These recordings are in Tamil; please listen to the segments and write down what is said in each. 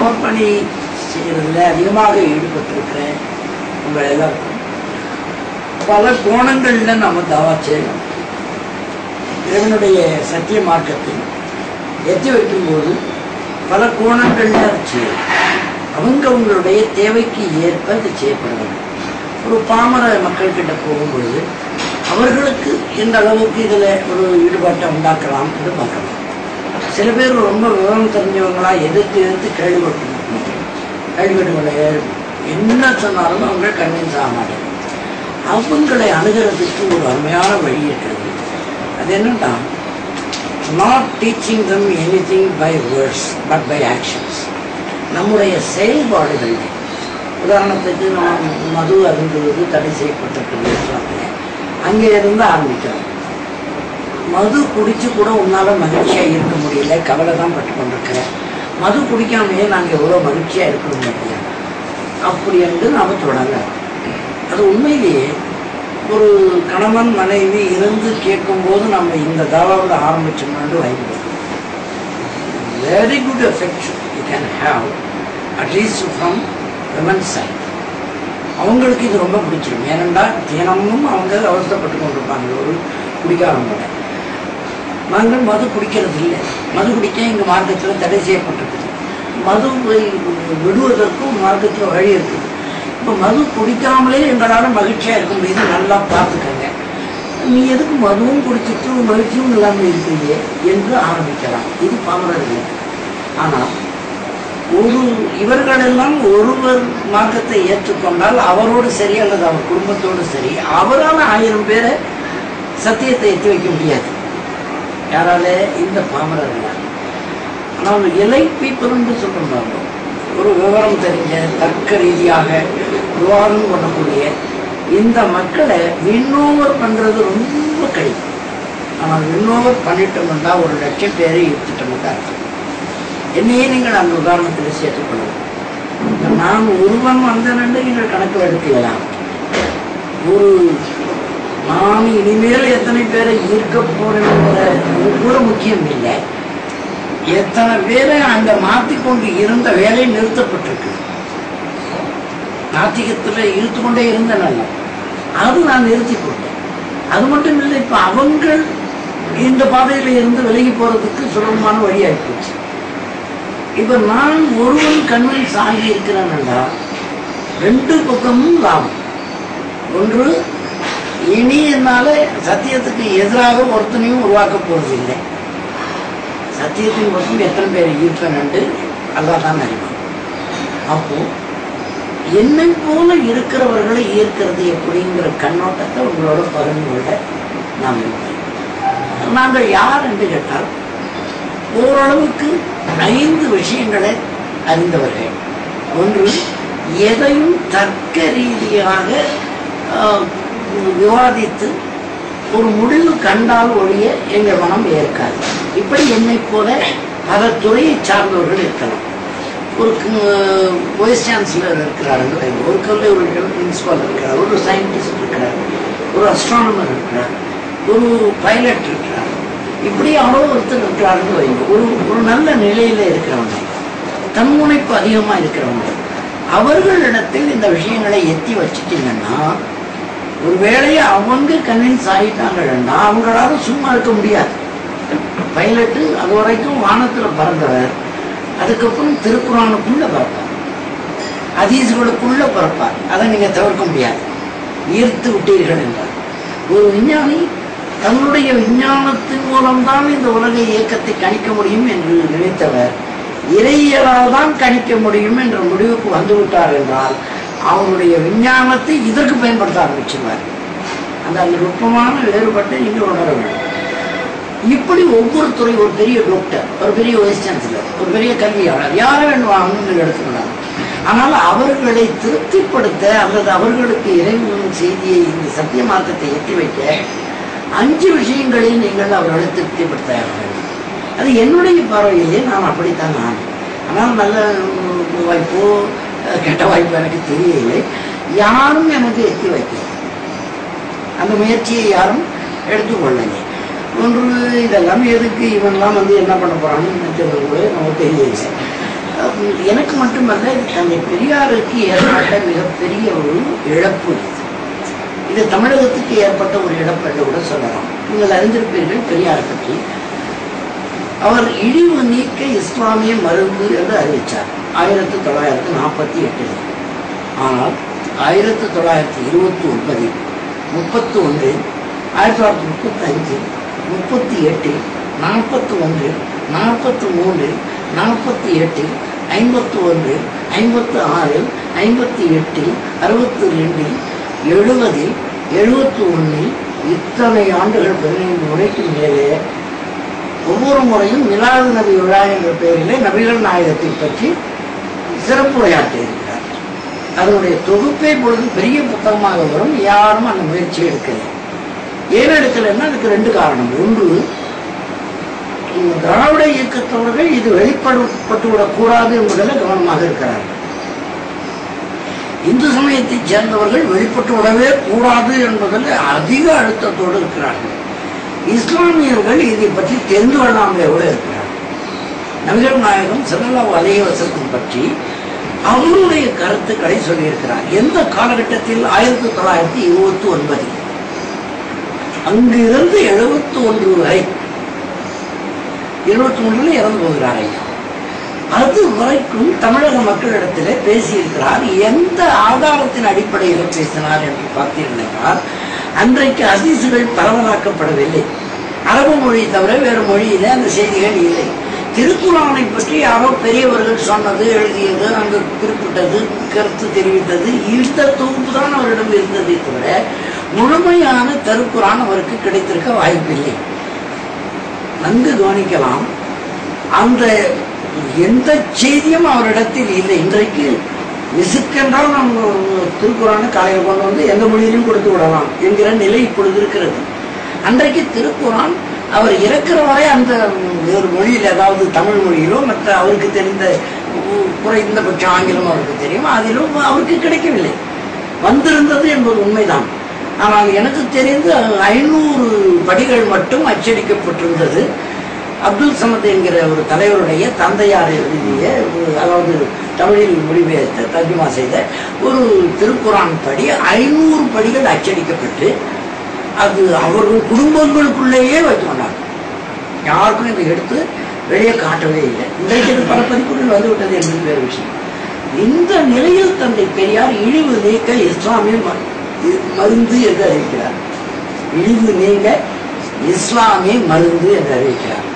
தவப்பணி செய்யறதுல அதிகமாக ஈடுபட்டிருக்கிறேன். உங்கள் எல்லாருக்கும் பல கோணங்கள்ல நாம தவா செய்யணும். இறைவனுடைய சத்திய மார்க்கத்தை எத்தி வைக்கும்போது பல கோணங்கள்ல செய்யணும். அவங்களுடைய தேவைக்கு ஏற்ப அது செய்யப்பட வேண்டும். ஒரு பாமர மக்கள்கிட்ட போகும்பொழுது அவர்களுக்கு எந்த அளவுக்கு இதில் ஒரு ஈடுபாட்டை உண்டாக்கலாம் என்று பார்க்கலாம். சில பேர் ரொம்ப விவரம் தெரிஞ்சவங்களா எதிர்த்து கேள்விப்பட்டு என்ன சொன்னாலும் அவங்க கன்வின்ஸ் ஆக மாட்டாங்க. அவங்களை அணுகிறதுக்கு ஒரு அருமையான வழி இருக்கிறது. அது என்னன்னா, not teaching them anything by words but by actions. நம்முடைய செயல்பாடுகள், உதாரணத்துக்கு நான் மது அருந்துவது தடை செய்யப்பட்டிருக்கிறது, அங்கே இருந்து ஆரம்பிக்கிறோம். மது குடிச்சு கூட உன்னால மகிழ்ச்சியா இருக்க முடியல, கவலை தான் பட்டு கொண்டிருக்கிறேன். மது குடிக்காமையே நாங்கள் எவ்வளோ மகிழ்ச்சியா இருக்கணும் இல்லையா, அப்படி என்று நாம தொடங்கலாம். அது உண்மையிலேயே ஒரு கணவன் மனைவி இருந்து கேட்கும்போது நம்ம இந்த தாவாவில் ஆரம்பிச்சோம்னு வைக்கிறோம். Very good effect you can have at least from women's side. அவங்களுக்கு இது ரொம்ப பிடிச்சிடும். ஏனென்றா தினமும் அவங்க அவசரப்பட்டு கொண்டிருப்பாங்க ஒரு குடிக்காரங்களோட. நாங்கள் மது குடிக்கிறது இல்லை, மது குடிக்க எங்கள் மார்க்கத்தில் தடை செய்யப்பட்டிருக்குது. மது விடுவதற்கும் மார்க்கத்தில் வழி இருக்குது. இப்போ மது குடிக்காமலே எங்களால் மகிழ்ச்சியாக இருக்க முடியுது, நல்லா பார்த்துக்கங்க. நீ எதுக்கு மதுவும் குடிச்சிட்டு மகிழ்ச்சியும் இல்லாமல் இருக்கிறீங்க என்று ஆரம்பிக்கலாம். இது பாமரர் இல்லை. ஆனால் இவர்களெல்லாம் ஒருவர் மார்க்கத்தை ஏற்றுக்கொண்டால் அவரோடு சரி அல்லது அவர் குடும்பத்தோடு சரி அவரால் 1000 பேரை சத்தியத்தை எத்தி வைக்க முடியாது. யாரால? இந்த பாமரர்களால். ஆனால் எலைட் பீப்புள் என்று சொல்றாங்க, ஒரு விவரம் தெரிஞ்ச தர்க்க ரீதியாக விவாதம் பண்ணக்கூடிய இந்த மக்களை விண்ணோவர் பண்றது ரொம்ப கடினம். ஆனால் விண்ணோவர் பண்ணிட்டோம்னா 1,00,000 பேரை எடுத்துட்டோம்னா அர்த்தம். என்னையே நீங்கள் அந்த உதாரணத்தில் சேர்த்துக்கொள்ளும். நான் ஒருவன் வந்தேன்னு நீங்கள் கணக்கு எடுக்கலாம். நான் இனிமேல் எத்தனை பேரை ஈர்க்க போறேங்கிற கூட முக்கியம் இல்லை. எத்தனை பேரை அங்க மாற்றிக்கொண்டு இருந்த வேலை நிறுத்தப்பட்டிருக்கு. நாத்திகத்துல இழுத்து கொண்டே இருந்தனால அது நான் நிறுத்தி போட்டேன். அது மட்டும் இல்லை, இப்ப அவங்க இந்த பாதையில இருந்து விலகி போறதுக்கு சுலபமான வழியாகி போச்சு. இப்ப நான் ஒருவன் கன்வின்ஸ் ஆகி இருக்கிறேன்னா 2 பக்கமும் லாபம். ஒன்று, இனி என்னால சத்தியத்துக்கு எதிராக ஒருத்தனையும் உருவாக்க போறது இல்லை. சத்தியத்தின் பக்கம் எத்தனை பேர் ஈர்ப்பேன் அல்லாதான் அறிவான். அப்போ என்னை போல இருக்கிறவர்களை ஈர்க்கிறது எப்படிங்கிற கண்ணோட்டத்தை உங்களோட பகிர்ந்து கொள்ள நாம் இருப்போம். நாங்கள் யார் என்று கேட்டால் ஓரளவுக்கு 5 விஷயங்களை அறிந்தவர்கள். ஒன்று, எதையும் தர்க்க ரீதியாக விவாதித்து ஒரு முடிவு கண்டால் ஒழிய எங்கள் மனம் ஏற்காது. இப்படி என்னை போல பல துறையை சார்ந்தவர்கள் இருக்கலாம். ஒரு வைஸ் சான்சலர் இருக்கிறார், ஒரு கல்லூரி பிரின்சிபால் இருக்கிறார், ஒரு சயின்டிஸ்ட் இருக்கிறார், ஒரு அஸ்ட்ரானமர் இருக்கிறார், ஒரு பைலட் இருக்கிறார். இப்படி அவ்வளோ ஒருத்தர் இருக்கிறாருன்னு வைங்க. ஒரு நல்ல நிலையில இருக்கிறவங்க, தன்முனைப்பு அதிகமா இருக்கிறவங்க, அவர்களிடத்தில் இந்த விஷயங்களை எத்தி வச்சுட்டீங்கன்னா ஒரு வேளையை அவங்க கன்வின்ஸ் ஆகிட்டாங்கன்னா அவங்களால சும்மா இருக்க முடியாது. பைலட்டு அது வரைக்கும் வானத்துல பறந்தவர், அதுக்கப்புறம் திருக்குறானுக்குள்ள பறப்பார், ஹதீஸ்களுக்குள்ள பறப்பார். அதை நீங்க தவிர்க்க முடியாது. ஈர்த்து விட்டீர்கள் என்றார். ஒரு விஞ்ஞானி தன்னுடைய விஞ்ஞானத்தின் மூலம்தான் இந்த உலக இயக்கத்தை கணிக்க முடியும் என்று நினைத்தவர் இறையியலால் தான் கணிக்க முடியும் என்ற முடிவுக்கு வந்துவிட்டார் என்றால் அவருடைய விஞ்ஞானத்தை இதற்கு பயன்படுத்த ஆரம்பிச்சுவார். அந்த நுட்பமான வேறுபட்டை நீங்கள் உணர வேண்டும். இப்படி ஒவ்வொரு துறை, ஒரு பெரிய டாக்டர், ஒரு பெரிய வைஸ் சான்சலர், ஒரு பெரிய கல்வியாளர், யாரை வேண்டுவாங்க எடுத்துக்கலாம். ஆனால் அவர்களை திருப்திப்படுத்த அல்லது அவர்களுக்கு இறைவனின் செய்தியை, இந்த சத்திய மார்க்கத்தை எட்டி வைக்க 5 விஷயங்களில் நீங்கள் அவர்களை திருப்திப்படுத்த வேண்டும். அது என்னுடைய பார்வையிலே நான் அப்படித்தான் நான். ஆனால் நல்ல வாய்ப்போ கெட்ட வாய்ப்போ எனக்கு தெரியவில்லை. யாரும் எனக்கு எட்டி வைக்கல, அந்த முயற்சியை யாரும் எடுத்துக்கொள்ளலை. ஒன்று, இதெல்லாம் எதுக்கு இவன்லாம் என்ன பண்ண போறான்னு நினைச்சது கூட நமக்கு தெரியல. எனக்கு மட்டுமல்ல, இது தந்தை பெரியாருக்கு ஏற்பட்ட மிகப்பெரிய ஒரு இழப்பு. இது தமிழகத்துக்கு ஏற்பட்ட ஒரு இழப்பு என்று கூட சொல்லலாம். நீங்கள் அறிந்திருப்பீர்கள் பெரியார் பற்றி. அவர் இழிவு நீக்க இஸ்லாமிய மருந்து என்று அறிவித்தார் 1948. ஆனால் 1929, 31, 1935, 38, 41, 43, 48, 51, 56, 58, 62, 70, 71 இத்தனை ஆண்டுகள் 15 முறைக்கு மேலே ஒவ்வொரு முறையும் மிலாது நபி விழா என்ற பெயரிலே நபிகள் நாயகத்தை பற்றி சிறப்புரையாற்றி இருக்கிறார். அதனுடைய தொகுப்பே பொழுது பெரிய புத்தகமாக வரும். யாரும் அந்த முயற்சி எடுக்கலை. ஏன் எடுக்கலைன்னா அதுக்கு 2 காரணம். ஒன்று, திராவிட இயக்கத்தவர்கள் இது வெளிப்பட்டுவிடக் கூடாது என்பதில் கவனமாக இருக்கிறார்கள். இந்து சமயத்தைச் சேர்ந்தவர்கள் வெளிப்பட்டு விடவே கூடாது என்பதில் அதிக அழுத்தத்தோடு இருக்கிறார்கள். இஸ்லாமியர்கள் இதை பற்றி தெரிந்து கொள்ளாமலே கூட இருக்கிறார்கள். நபிகள் நாயகம் ஸல்லல்லாஹு அலைஹி வஸல்லம் பற்றி அவருடைய கருத்துக்களை சொல்லியிருக்கிறார். எந்த காலகட்டத்தில்? 1929 அங்கிருந்து 71 வரை, 21 இறந்து போகிறார் ஐயா. அது வரைக்கும் தமிழக மக்களிடத்திலே பேசியிருக்கிறார். எந்த ஆதாரத்தின் அடிப்படையில் பேசினார் என்று பார்த்தீர்கள், அன்றைக்கு ஹதீசுகள் பரவலாக்கப்படவில்லை. அரபு மொழி தவிர வேறு மொழியிலே அந்த செய்திகள் இல்லை. திருக்குர்ஆனை பற்றி யாரோ பெரியவர்கள் சொன்னது, எழுதியது, அங்கு குறிப்பிட்டது, கருத்து தெரிவித்தது, இந்த தொகுப்பு தான் அவரிடம் இருந்ததை தவிர முழுமையான திருக்குர்ஆன் அவருக்கு கிடைத்திருக்க வாய்ப்பில்லை. நன்கு கவனிக்கலாம். அந்த எந்த செய்தியும் அவரிடத்தில் இல்லை. இன்றைக்கு விசுக்கென்றால் நம்ம திருக்குர்ஆனை காலையில் கொண்டு வந்து எந்த மொழியிலும் கொடுத்து விடலாம் என்கிற நிலை இப்பொழுது இருக்கிறது. அன்றைக்கு திருக்குர்ஆன் அவர் இறக்கிற வரை அந்த வேறு மொழியில், அதாவது தமிழ் மொழியிலோ மற்ற அவருக்கு தெரிந்த குறைந்தபட்சம் ஆங்கிலம் அவருக்கு தெரியும், அதிலும் அவருக்கு கிடைக்கவில்லை. வந்திருந்தது என்பது உண்மைதான். ஆனால் எனக்கு தெரிந்து 500 படிகள் மட்டும் அச்சடிக்கப்பட்டிருந்தது. அப்துல் சமத் என்கிற ஒரு தலைவருடைய தந்தையார் எழுதிய, அதாவது தமிழில் மொழிபெயர்த்த தர்ஜுமா செய்த ஒரு திருக்குர்ஆன் படி 500 படிகள் அச்சடிக்கப்பட்டு அது அவர்கள் குடும்பங்களுக்குள்ளேயே வைத்துக்கொண்டாங்க. யாருக்கும் இதை எடுத்து வெளியே காட்டவே இல்லை. இன்றைக்கு பல பதிப்புகள் வந்துவிட்டது என்பது வேறு விஷயம். இந்த நிலையில் தந்தை பெரியார் இழிவு நீக்க இஸ்லாமிய மருந்து என்று அறிவிக்கிறார். இழிவு நீங்க இஸ்லாமிய மருந்து என்று அறிவிக்கிறார்.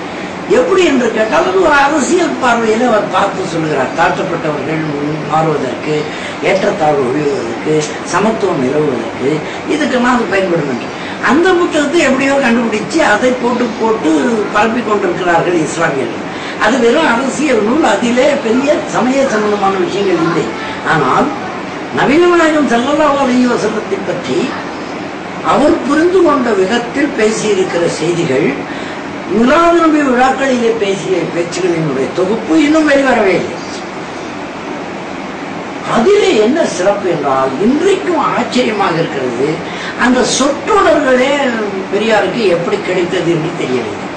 எப்படி என்று கேட்டால் அது ஒரு அரசியல் பார்வையில் அவர் பார்த்து சொல்லுகிறார். தாழ்த்தப்பட்டவர்கள் மாறுவதற்கு, ஏற்றத்தாழ்வு ஒழிவதற்கு, சமத்துவம் நிலவுவதற்கு இதுக்கெல்லாம் அது பயன்படும் என்று அந்த புத்தகத்தை எப்படியோ கண்டுபிடிச்சு அதை போட்டு பரப்பி கொண்டிருக்கிறார்கள் இஸ்லாமியர்கள். அது வெறும் அரசியல் நூல். அதிலே பெரிய சமய சம்பந்தமான விஷயங்கள் இல்லை. ஆனால் நபிகள் நாயகம் ஸல்லல்லாஹு அலைஹி வஸல்லத்தை பற்றி அவர் புரிந்து கொண்ட விதத்தில் பேசியிருக்கிற செய்திகள், மிலாது நபி விழாக்களிலே பேசிய பேச்சுகளினுடைய தொகுப்பு இன்னும் வெளிவரவே இல்லை. அதிலே என்ன சிறப்பு என்றால், இன்றைக்கும் ஆச்சரியமாக இருக்கிறது, அந்த சொற்றொடர்களே பெரியாருக்கு எப்படி கிடைத்தது என்று தெரியவில்லை.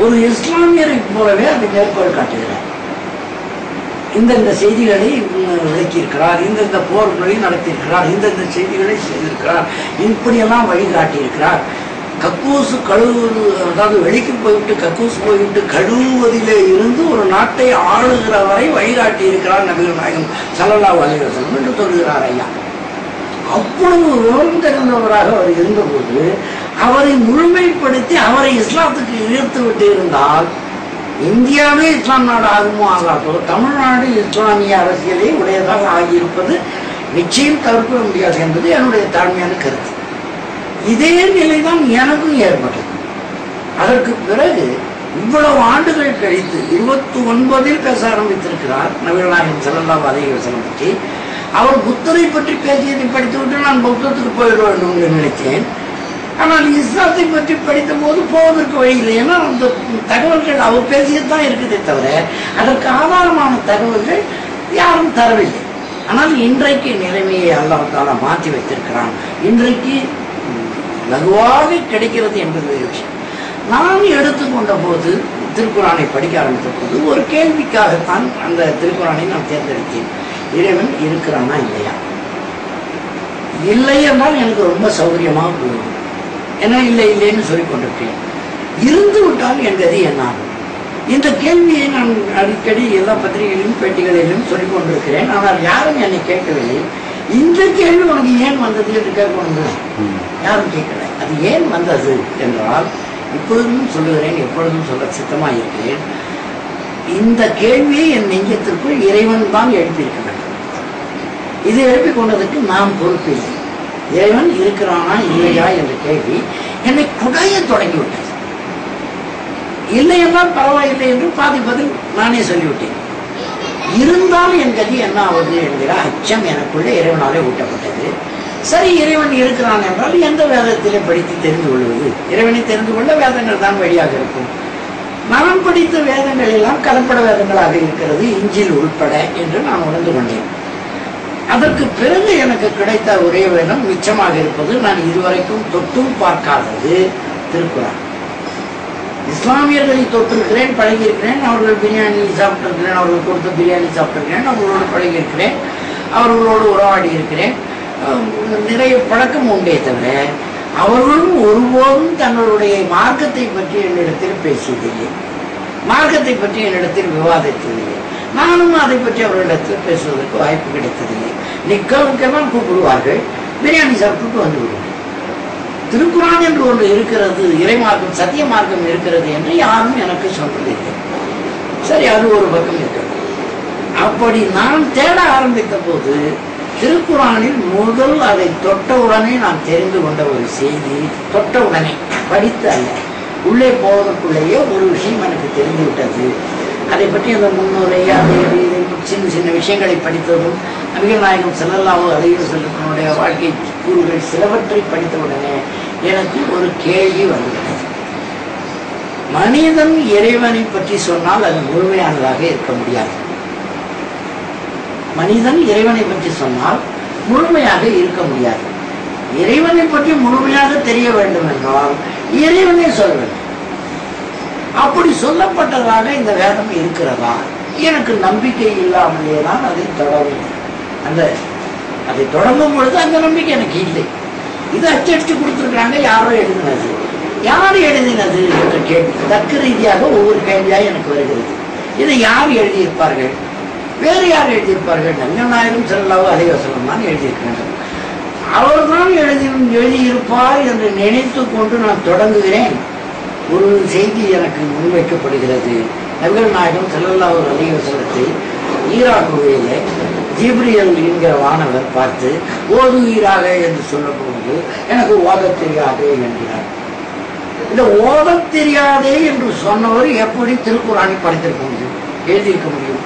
ஒரு இஸ்லாமியரை போலவே அதை மேற்கோள் காட்டுகிறார். இந்தந்த செய்திகளை விளக்கியிருக்கிறார், இந்தந்த போர்களை நடத்தியிருக்கிறார், இந்தந்த செய்திகளை செய்திருக்கிறார், இப்படியெல்லாம் வழிகாட்டியிருக்கிறார். கக்கூசு கழுவுவது, அதாவது வெளிக்கு போய்விட்டு கக்கூசு போய்விட்டு கழுவுவதிலே இருந்து ஒரு நாட்டை ஆளுகிற வரை வழிகாட்டி இருக்கிறார் நபிகள் நாயகம் ஸல்லல்லாஹு அலைஹி வஸல்லம் என்று சொல்கிறார் ஐயா. அவ்வளவு விவரம் தெரிந்தவராக அவர் இருந்தபோது அவரை முழுமைப்படுத்தி அவரை இஸ்லாத்துக்கு இழுத்து விட்டு இருந்தால் இந்தியாவே இஸ்லாம் நாடு ஆகுமோ ஆகாதோ, தமிழ்நாடு இஸ்லாமிய அரசியலை உடையதாக ஆகியிருப்பது நிச்சயம் தவிர்க்க முடியாது என்பது என்னுடைய தாழ்மையான கருத்து. இதே நிலைதான் எனக்கும் ஏற்பட்டது. அதற்கு பிறகு இவ்வளவு ஆண்டுகள் கழித்து 29 பேச ஆரம்பித்திருக்கிறார் நபிகள் நாயகம் ஸல்லல்லாஹு அலைஹி வஸல்லம் பற்றி. அவர் புத்தரை பற்றி பேசியதை படித்துவிட்டு நான் பௌத்தத்துக்கு போயிட வேண்டும் என்று நினைத்தேன். ஆனால் இஸ்லாத்தை பற்றி படித்த போது போவதற்கு வழி இல்லை. ஏன்னா அந்த தகவல்கள் அவர் பேசியதான் இருக்குதே தவிர அதற்கு ஆதாரமான தகவல்கள் யாரும் தரவில்லை. ஆனால் இன்றைக்கு நிலைமையை அல்லாஹ் தஆலா மாற்றி வைத்திருக்கிறான். இன்றைக்கு லகுவாக கிடைக்கிறது என்பது விஷயம். நான் எடுத்துக்கொண்ட போது திருக்குறானை படிக்க ஆரம்பித்த போது ஒரு கேள்விக்காகத்தான் அந்த திருக்குறானை நான் தேர்ந்தெடுத்தேன். இறைவன் இருக்கிறானா இல்லையா? இல்லை என்றால் எனக்கு ரொம்ப சௌகரியமாக போகும். ஏன்னா இல்லை இல்லைன்னு சொல்லிக் கொண்டிருக்கேன். இருந்து விட்டால் என் கதி என்ன ஆகும்? இந்த கேள்வியை நான் அடிக்கடி எல்லா பத்திரிகைகளிலும் பேட்டிகளிலும் சொல்லிக் கொண்டிருக்கிறேன். ஆனால் யாரும் என்னை கேட்கவில்லை. இந்த கேள்வி உனக்கு ஏன் வந்தது என்று கேட்கணும், யாரும் கேட்கல. அது ஏன் வந்தது என்றால், இப்பொழுதும் சொல்லுகிறேன், எப்பொழுதும் சொல்ல சித்தமாக இருக்கிறேன், இந்த கேள்வியை என் நெஞ்சத்திற்குள் இறைவன் தான் எழுப்பியிருக்க வேண்டும். இது எழுப்பிக் கொண்டதற்கு நாம் பொறுப்பில்லை. இறைவன் இருக்கிறானா இல்லையா என்ற கேள்வி என்னை குடைய தொடங்கிவிட்டது. இல்லை என்றால் பரவாயில்லை என்று பாதி பதில் நானே சொல்லிவிட்டேன். இருந்தால் என் கதி என்ன ஆகுது என்கிற அச்சம் எனக்குள்ளே இறைவனாலே ஊட்டப்பட்டது. சரி, இறைவன் இருக்கிறான் என்றால் எந்த வேதத்திலே படித்து தெரிந்து கொள்வது? இறைவனை தெரிந்து கொள்ள வேதங்கள் தான் வழியாக இருக்கும். நான் படித்த வேதங்கள் எல்லாம் கலப்பட வேதங்களாக இருக்கிறது, இஞ்சில் உள்பட என்று நான் உணர்ந்து கொண்டேன். அதற்கு பிறகு எனக்கு கிடைத்த ஒரே வேதம் மிச்சமாக இருப்பது நான் இதுவரைக்கும் தொட்டும் பார்க்காதது திருக்குறான். இஸ்லாமியர்களை தொட்டிருக்கிறேன், பழகியிருக்கிறேன். அவர்கள் பிரியாணி சாப்பிட்டிருக்கிறேன், அவர்கள் கொடுத்த பிரியாணி சாப்பிட்டிருக்கிறேன், அவர்களோடு பழகியிருக்கிறேன், அவர்களோடு உறவாடி இருக்கிறேன். நிறைய பழக்கம் உண்டே தவிர அவர்களும் ஒருபோதும் தங்களுடைய மார்க்கத்தை பற்றி என்னிடத்தில் பேசியதில்லை, மார்க்கத்தை பற்றி என்னிடத்தில் விவாதித்ததில்லை. நானும் அதை பற்றி அவர்களிடத்தில் பேசுவதற்கு வாய்ப்பு கிடைத்ததில்லை. நிக்கெல்லாம் கூப்பிடுவார்கள், பிரியாணி சாப்பிட்டு வந்து விடுவோம். திருக்குறான் என்று ஒன்று இருக்கிறது, இறை மார்க்கம், சத்திய மார்க்கம் இருக்கிறது என்று யாரும் எனக்கு சொன்னதில்லை. சரி, அது ஒரு பக்கம் இருக்கிறது. அப்படி நான் தேட ஆரம்பித்த போது திருக்குறானில் முதல் அதை தொட்டவுடனே நான் தெரிந்து கொண்ட ஒரு செய்தி, தொட்டவுடனே படித்து அல்ல, உள்ளே போவதற்குள்ளேயே ஒரு விஷயம் எனக்கு தெரிந்து விட்டது. அதை பற்றி அந்த முன்னுரை, அதை சின்ன சின்ன விஷயங்களை படித்ததும், நபிகள் நாயகம் ஸல்லல்லாஹு அலைஹி வஸல்லம் வாழ்க்கை கூறுகள் சிலவற்றை படித்தவுடனே எனக்கு ஒரு கேள்வி வந்துவிட்டது. மனிதன் இறைவனை பற்றி சொன்னால் அது முழுமையானதாக இருக்க முடியாது. மனிதன் இறைவனை பற்றி சொன்னால் முழுமையாக இருக்க முடியாது. இறைவனை பற்றி முழுமையாக தெரிய வேண்டும் என்றால் இறைவனை சொல்ல வேண்டும். அப்படி சொல்லப்பட்டதாக இந்த வேதம் இருக்கிறதா? எனக்கு நம்பிக்கை இல்லாமலே தான் அதை தொடரும். அதை தொடங்கும் பொழுது அந்த நம்பிக்கை எனக்கு இல்லை. இது அச்சடிச்சு கொடுத்துருக்காங்க, யாரோ எழுதினது. யார் எழுதினது என்ற கேள்வி தர்க்க ரீதியாக ஒவ்வொரு கேள்வியாக எனக்கு வருகிறது. இதை யார் எழுதியிருப்பார்கள்? வேறு யார் எழுதியிருப்பார்கள்? நபிகள் நாயகம் ஸல்லல்லாஹு அலைஹி வஸல்லம் தான் எழுதியிருக்கிறார்கள். அவர்தான் எழுதியிருப்பார் என்று நினைத்து கொண்டு நான் தொடங்குகிறேன். ஒரு செய்தி எனக்கு முன்வைக்கப்படுகிறது. நபிகள் நாயகம் ஸல்லல்லாஹு அலைஹி வஸல்லத்தை ஈராக் குகையிலே ஜிப்ரியல் என்கிற வானவர் பார்த்து ஓதுவீராக என்று சொல்லப்படுவது எனக்கு ஓத தெரியாதே என்கிறார். இந்த ஓத தெரியாதே என்று சொன்னவர் எப்படி திருக்குறானை படைத்திருக்க முடியும், எழுதியிருக்க முடியும்?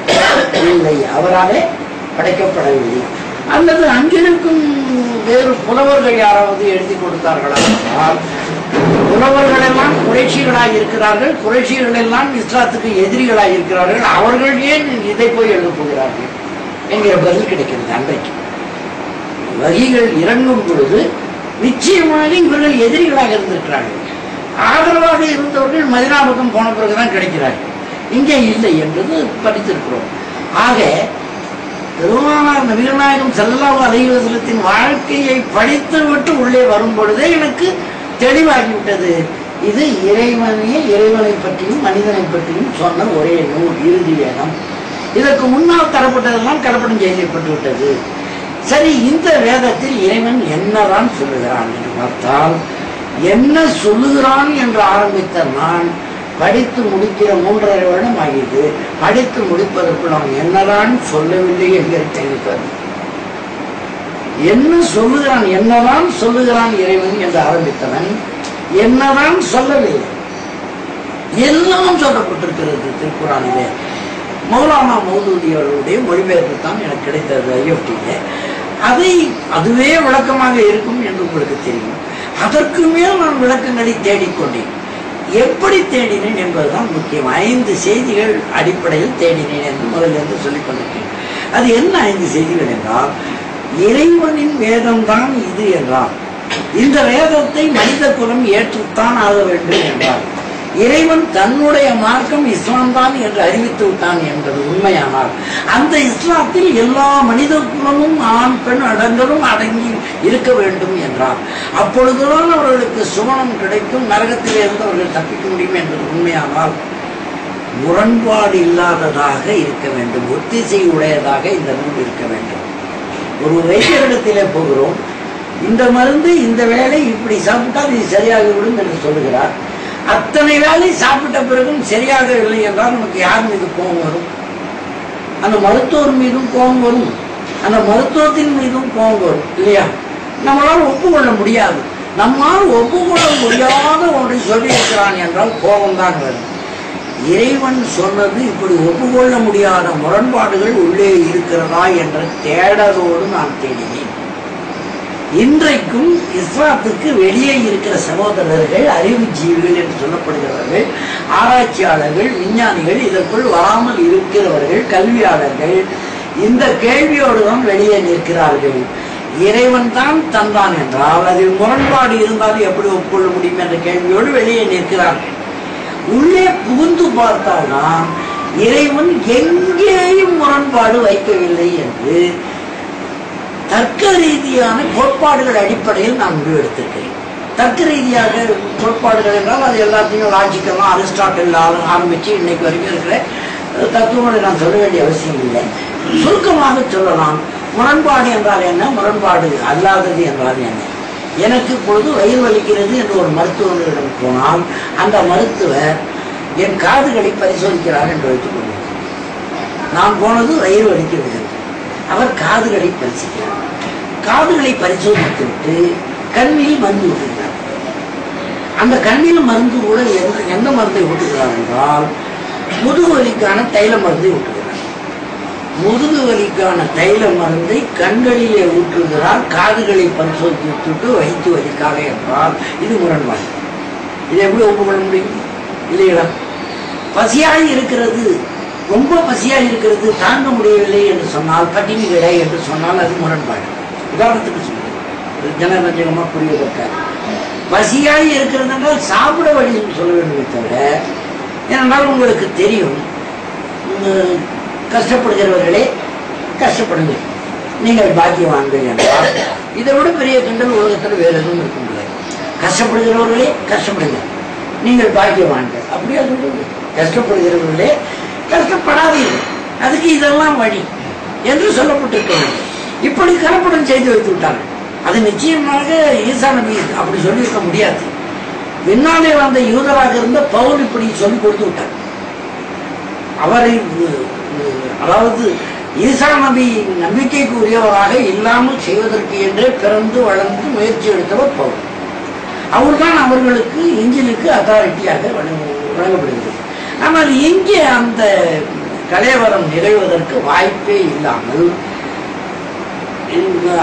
இல்லை, அவராலே படைக்கப்படவில்லை. அல்லது அங்கிருக்கும் வேறு புலவர்கள் யாராவது எழுதி கொடுத்தார்களா என்றால், புலவர்கள் எல்லாம் குறைஷிகளாக இருக்கிறார்கள், குறைஷிகள் எல்லாம் இஸ்லாத்துக்கு எதிரிகளாக இருக்கிறார்கள், அவர்கள் ஏன் இதை போய் எழுப்புகிறார்கள் என்கிற பதில் கிடைக்கிறது. அன்றைக்கு வகிகள் இறங்கும் பொழுது நிச்சயமாக இவர்கள் எதிரிகளாக இருந்திருக்கிறார்கள். ஆதரவாக இருந்தவர்கள் மதீனா பக்கம் போன பிறகுதான் கிடைக்கிறார்கள். இங்கே இல்லை என்பது படித்திருக்கிறோம். ஆக பெருமானார் நபிகள் நாயகம் ஸல்லல்லாஹு அலைஹி வஸல்லத்தின் வாழ்க்கையை படித்து விட்டு உள்ளே வரும் பொழுதே எனக்கு தெளிவாகிவிட்டது. இது இறைவனை பற்றியும் மனிதனை பற்றியும் சொன்ன ஒரே நூல், இறுதி வேதம். இதற்கு முன்னால் தரப்பட்டதெல்லாம் கலப்படம் செய்யப்பட்டு விட்டது. சரி, இந்த வேதத்தில் இறைவன் என்னதான் சொல்லுகிறான் என்று பார்த்தால், என்ன சொல்லுகிறான் என்று ஆரம்பித்த நான் படித்து முடிக்கிற 3.5 வருடம் ஆகியது. படித்து முடிப்பதற்குள் அவன் என்னதான் சொல்லவில்லை என்கிற கேள்விப்பார். என்ன சொல்லுகிறான், என்னதான் சொல்லுகிறான் இறைவன் என்று ஆரம்பித்தவன் என்னதான் சொல்லவில்லை. எல்லாம் சொல்லப்பட்டிருக்கிறது திருக்குறானிலே. மௌலானா மௌதூதி அவர்களுடைய மொழிபெயர்ப்பு தான் எனக்கு கிடைத்தது ஐஎஃப்டியிலே. அதுவே விளக்கமாக இருக்கும் என்று உங்களுக்கு தெரியும். அதற்கு மேல் நான் விளக்கங்களை தேடிக்கொண்டேன். எப்படி தேடினேன் என்பதுதான் முக்கியம். 5 செய்திகள் அடிப்படையில் தேடினேன் என்று முதலிருந்து சொல்லிக் கொண்டிருக்கேன். அது என்ன 5 செய்திகள் என்றால், இறைவனின் வேதம்தான் இது என்றால், இந்த வேதத்தை மனித குலம் ஏற்றுத்தான் ஆக வேண்டும் என்றால், இறைவன் தன்னுடைய மார்க்கம் இஸ்லாம் தான் என்று அறிவித்து விட்டான் என்பது உண்மையானால் அந்த இஸ்லாத்தில் எல்லா மனித குலமும் ஆண் பெண் அடங்கலும் அடங்கி இருக்க வேண்டும் என்றார். அப்பொழுதுதான் அவர்களுக்கு சுவனம் கிடைக்கும், நரகத்தில் இருந்து அவர்கள் தப்பிக்க முடியும் என்பது உண்மையானால் முரண்பாடு இல்லாததாக இருக்க வேண்டும், ஒத்திசை உடையதாக இந்த நூல் இருக்க வேண்டும். ஒரு வைத்தியரிடத்திலே போகிறோம், இந்த மருந்து இந்த வேலை இப்படி சாப்பிட்டால் இது சரியாகிவிடும் என்று சொல்லுகிறார். அத்தனை வேலை சாப்பிட்ட பிறகும் சரியாகவில்லை என்றால் நமக்கு யார் மீது கோபம் வரும்? அந்த மருத்துவர் மீதும் கோபம் வரும், அந்த மருத்துவத்தின் மீதும் கோபம் வரும் இல்லையா? நம்மளால் ஒப்புக்கொள்ள முடியாது. நம்மால் ஒப்புக்கொள்ள முடியாத ஒன்றை சொல்லியிருக்கிறான் என்றால் கோபம்தான் வரும். இறைவன் சொன்னது இப்படி ஒப்புக்கொள்ள முடியாத முரண்பாடுகள் உள்ளே இருக்கிறதா என்ற தேடலோடு நான் தேடினேன். இன்றைக்கும் இஸ்லாத்துக்கு வெளியே இருக்கிற சகோதரர்கள், அறிவுஜீவிகள் என்று சொல்லப்படுகிறவர்கள், ஆராய்ச்சியாளர்கள், விஞ்ஞானிகள், இதற்குள் வராமல் இருக்கிறவர்கள், கல்வியாளர்கள் இந்த கேள்வியோடு தான் வெளியே நிற்கிறார்கள். இறைவன் தான் தந்தான் என்றால் அதில் முரண்பாடு இருந்தாலும் எப்படி ஒப்புக்கொள்ள முடியும் என்ற கேள்வியோடு வெளியே நிற்கிறார்கள். உள்ளே புகுந்து பார்த்தால்தான் இறைவன் எங்கேயும் முரண்பாடு வைக்கவில்லை என்று தர்க்க ரீதியான கோட்பாடுகள் அடிப்படையில் நான் முடிவெடுத்திருக்கிறேன். தர்க்க ரீதியாக கோட்பாடுகள் என்றால் அது எல்லாத்தையும் லாஜிக்கெல்லாம் அரிஸ்டாட்டில் ஆரம்பித்து இன்னைக்கு வரைக்கும் இருக்கிற தத்துவங்களை நான் சொல்ல வேண்டிய அவசியம் இல்லை. சுருக்கமாக சொல்லலாம், முரண்பாடு என்றால் என்ன, முரண்பாடு அல்லாதது என்றால் என்ன. எனக்கு இப்பொழுது வயிறு வலிக்கிறது என்று ஒரு மருத்துவரிடம் போனால் அந்த மருத்துவர் என் காதுகளை பரிசோதிக்கிறார் என்று வைத்துக் கொள்வார். நான் போனது வயிறு வலிக்கிறது, அவர் காதுகளை பரிசிக்கிறார். காதுகளை பரிசோதித்துவிட்டு கண்ணில் மருந்து ஊட்டுகிறார். அந்த கண்ணில் மருந்து கூட எந்த மருந்தை ஊட்டுகிறார் என்றால் முதுகு வலிக்கான தைல மருந்தை ஊட்டுகிறார். முதுகு வலிக்கான தைல மருந்தை கண்களிலே ஊற்றுகிறார், காதுகளை பரிசோதித்துட்டு வயிற்று வலிக்காக என்றால் இது முரண்பாடு. இதை எப்படி ஒப்புக்கொள்ள முடியும்? இல்லையா? பசியாய் இருக்கிறது, ரொம்ப பசியாய் இருக்கிறது, தாங்க முடியவில்லை என்று சொன்னால், பட்டினி கிடை என்று சொன்னால் அது முரண்பாடு. உதாரணத்துக்கு சொல்லுங்கள், ஜனரஞ்சகமாக புரிவதற்காக. பசியாய் இருக்கிறது என்றால் சாப்பிட வழி சொல்ல வேண்டுமே தவிர, ஏனென்றால் உங்களுக்கு தெரியும், கஷ்டப்படுகிறவர்களே கஷ்டப்படுங்கள், நீங்கள் பாக்கியவான்கள் என்றால் இதை விட பெரிய கிண்டல் உலகத்தில் வேறு எதுவும் இருக்க முடியாது. கஷ்டப்படுகிறவர்களே கஷ்டப்படுங்கள், நீங்கள் பாக்கியவான்கள், அப்படியே சொல்லுங்க. கஷ்டப்படுகிறவர்களே கஷ்டப்படாதீர்கள், அதுக்கு இதெல்லாம் வழி என்று சொல்லப்பட்டிருக்கிறது. இப்படி கலப்படம் செய்து வைத்து விட்டார்கள். அது நிச்சயமாக ஈசா நபி அப்படி சொல்லியிருக்க முடியாது. பின்னாலே வந்த யூதராக இருந்த பவுல் இப்படி சொல்லி கொடுத்து விட்டார். அவரை அதாவது ஈசா நபி நம்பிக்கைக்கு உரியவராக இல்லாமல் செய்வதற்கு என்றே பிறந்து வளர்ந்து முயற்சி எடுத்தவர் பவுல். அவர்தான் அவர்களுக்கு இஞ்சிலுக்கு அத்தாரிட்டியாக வழங்கப்படுகிறது. ஆனால் இங்கே அந்த கலைவரம் நிகழ்வதற்கு வாய்ப்பே இல்லாமல்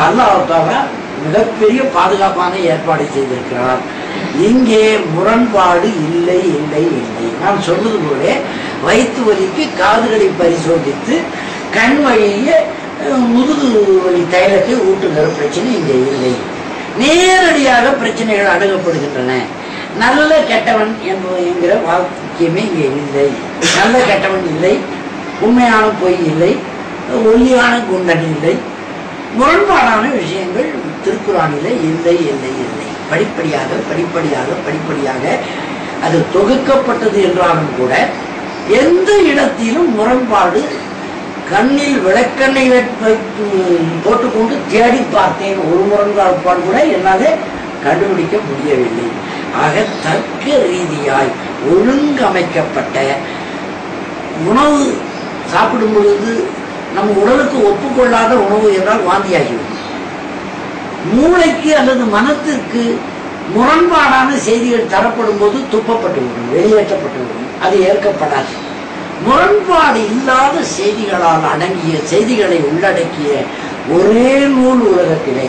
அல்லாஹ் தஆலா மிகப்பெரிய பாதுகாப்பான ஏற்பாடு செய்திருக்கிறார். இங்கே முரண்பாடு இல்லை இல்லை இல்லை. நான் சொல்வது போல வயிற்று வலிக்கு காதுகளை பரிசோதித்து கண் வழியே முதுகு வலி தைலத்தை ஊட்டுகிற பிரச்சனை இங்கே இல்லை. நேரடியாக பிரச்சனைகள் அணுகப்படுகின்றன. நல்ல கெட்டவன் என்கிற வாக்கியமே இங்கே இல்லை. நல்ல கெட்டவன் இல்லை, உண்மையான பொய் இல்லை, ஒல்லியான குண்டன் இல்லை, முரண்பாடான விஷயங்கள் திருக்குறானிலே இல்லை இல்லை இல்லை. படிப்படியாக படிப்படியாக படிப்படியாக அது தொகுக்கப்பட்டது என்றாலும் கூட எந்த இடத்திலும் முரண்பாடு கண்ணில் விளக்கண்ணை போட்டுக்கொண்டு தேடி பார்த்தேன், ஒரு முரண்பாடு கூட என்னாலே கண்டுபிடிக்க முடியவில்லை. ஆக தர்க்க ரீதியாய் ஒழுங்கமைக்கப்பட்ட உணவு சாப்பிடும் பொழுது நம் உடலுக்கு ஒப்புக்கொள்ளாத உணவு என்றால் வாந்தியாகிவிடும். மூளைக்கு அல்லது மனத்திற்கு முரண்பாடான செய்திகள் தரப்படும் போது துப்பப்பட்டுவிடும், வெளியேற்றப்பட்டுவிடும், அது ஏற்கப்படாது. முரண்பாடு இல்லாத செய்திகளால் அடங்கிய செய்திகளை உள்ளடக்கிய ஒரே நூல் உலகத்திலே,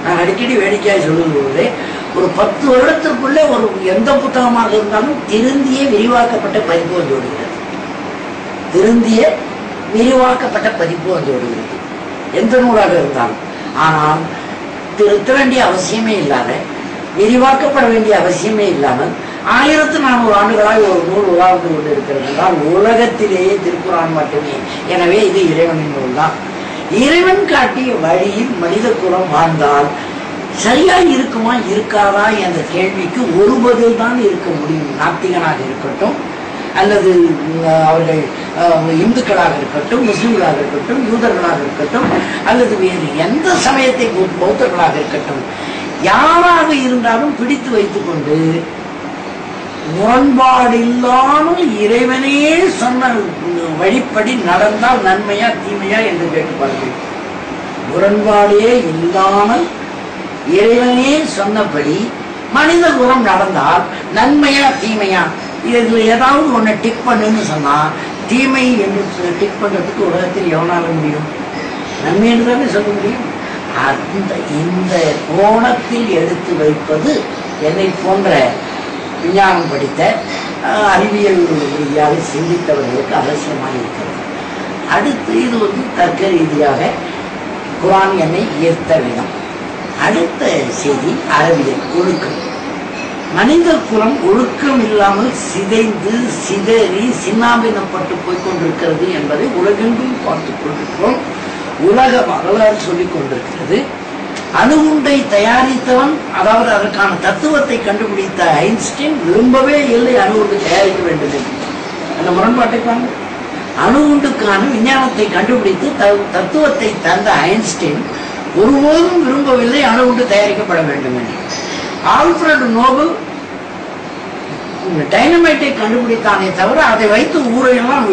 நான் அடிக்கடி வேடிக்கையாய் சொல்லுவது, ஒரு 10 வருடத்திற்குள்ளே ஒரு எந்த புத்தகமாக இருந்தாலும் திருந்திய விரிவாக்கப்பட்ட பதிப்பு வந்து விடுகிறது. திருந்திய விரிவாக்கப்பட்ட பதிப்பு வந்து விடுகிறது எந்த நூலாக இருந்தாலும். ஆனால் திருத்த வேண்டிய அவசியமே இல்லாத, விரிவாக்கப்பட வேண்டிய அவசியமே இல்லாமல் 1400 ஆண்டுகளாய் ஒரு நூல் உலாவது கொண்டு இருக்கிறது என்றால் உலகத்திலேயே திருக்குறான் மட்டுமே. எனவே இது இறைவனின் நூல் தான். இறைவன் காட்டிய வழியில் மனித குலம் வாழ்ந்தால் சரியா இருக்குமா இருக்காதா என்ற கேள்விக்கு ஒரு பதில் தான் இருக்க முடியும். நாத்திகனாக இருக்கட்டும், அல்லது அவர்கள் இந்துக்களாக இருக்கட்டும், முஸ்லிம்களாக இருக்கட்டும், யூதர்களாக இருக்கட்டும், அல்லது வேறு எந்த சமயத்தை பௌத்தர்களாக இருக்கட்டும், யாராக இருந்தாலும் பிடித்து வைத்துக் கொண்டு முரண்பாடில்லாமல் இறைவனே சொன்ன வழிப்படி நடந்தால் நன்மையா தீமையா என்று கேட்டுப்பார்கள். முரண்பாடே இல்லாமல் இறைவனே சொன்னபடி மனித குலம் நடந்தால் நன்மையா தீமையா, இதுல ஏதாவது ஒண்ணு டிக் பண்ணுன்னு சொன்னா தீமை என்று டிக் பண்றதுக்கு உலகத்தில் எவனால முடியும்? நன்மை என்று தானே சொல்ல முடியும். இந்த கோணத்தில் எடுத்து வைப்பது என்னை போன்ற விஞ்ஞானம் படித்த அறிவியல் ரீதியாக சிந்தித்தவர்களுக்கு அவசியமாக இருக்கிறது. அடுத்து இது தர்க்க ரீதியாக குர்ஆன் என்னை ஈர்த்த விதம். அடுத்த செய்தி அறிவியல் ஒழுக்கம். மனித குலம் ஒழுக்கம் இல்லாமல் சிதைந்து சிதறி சின்னாபின்னப்பட்டு போய்கொண்டிருக்கிறது என்பதை உலகெங்கும் பார்த்துக் கொண்டிருக்கிறோம். உலக வரலாறு சொல்லிக் கொண்டிருக்கிறது. அணுகுண்டை தயாரித்தவன், அதாவது அதற்கான தத்துவத்தை கண்டுபிடித்த ஐன்ஸ்டீன் விரும்பவே இல்லை அணுகுண்டு தயாரிக்க வேண்டும் என்று. அந்த முரண்பாட்டை பாருங்க. அணுகுண்டுக்கான விஞ்ஞானத்தை கண்டுபிடித்து தத்துவத்தை தந்த ஐன்ஸ்டீன் ஒருபோதும் விரும்பவில்லை அணுகுண்டு தயாரிக்கப்பட வேண்டும் என்று. ஆல்ஃபிரட் நோபல் டைனமைட்டை கண்டுபிடித்தானே தவிர அதை வைத்து ஊரையெல்லாம்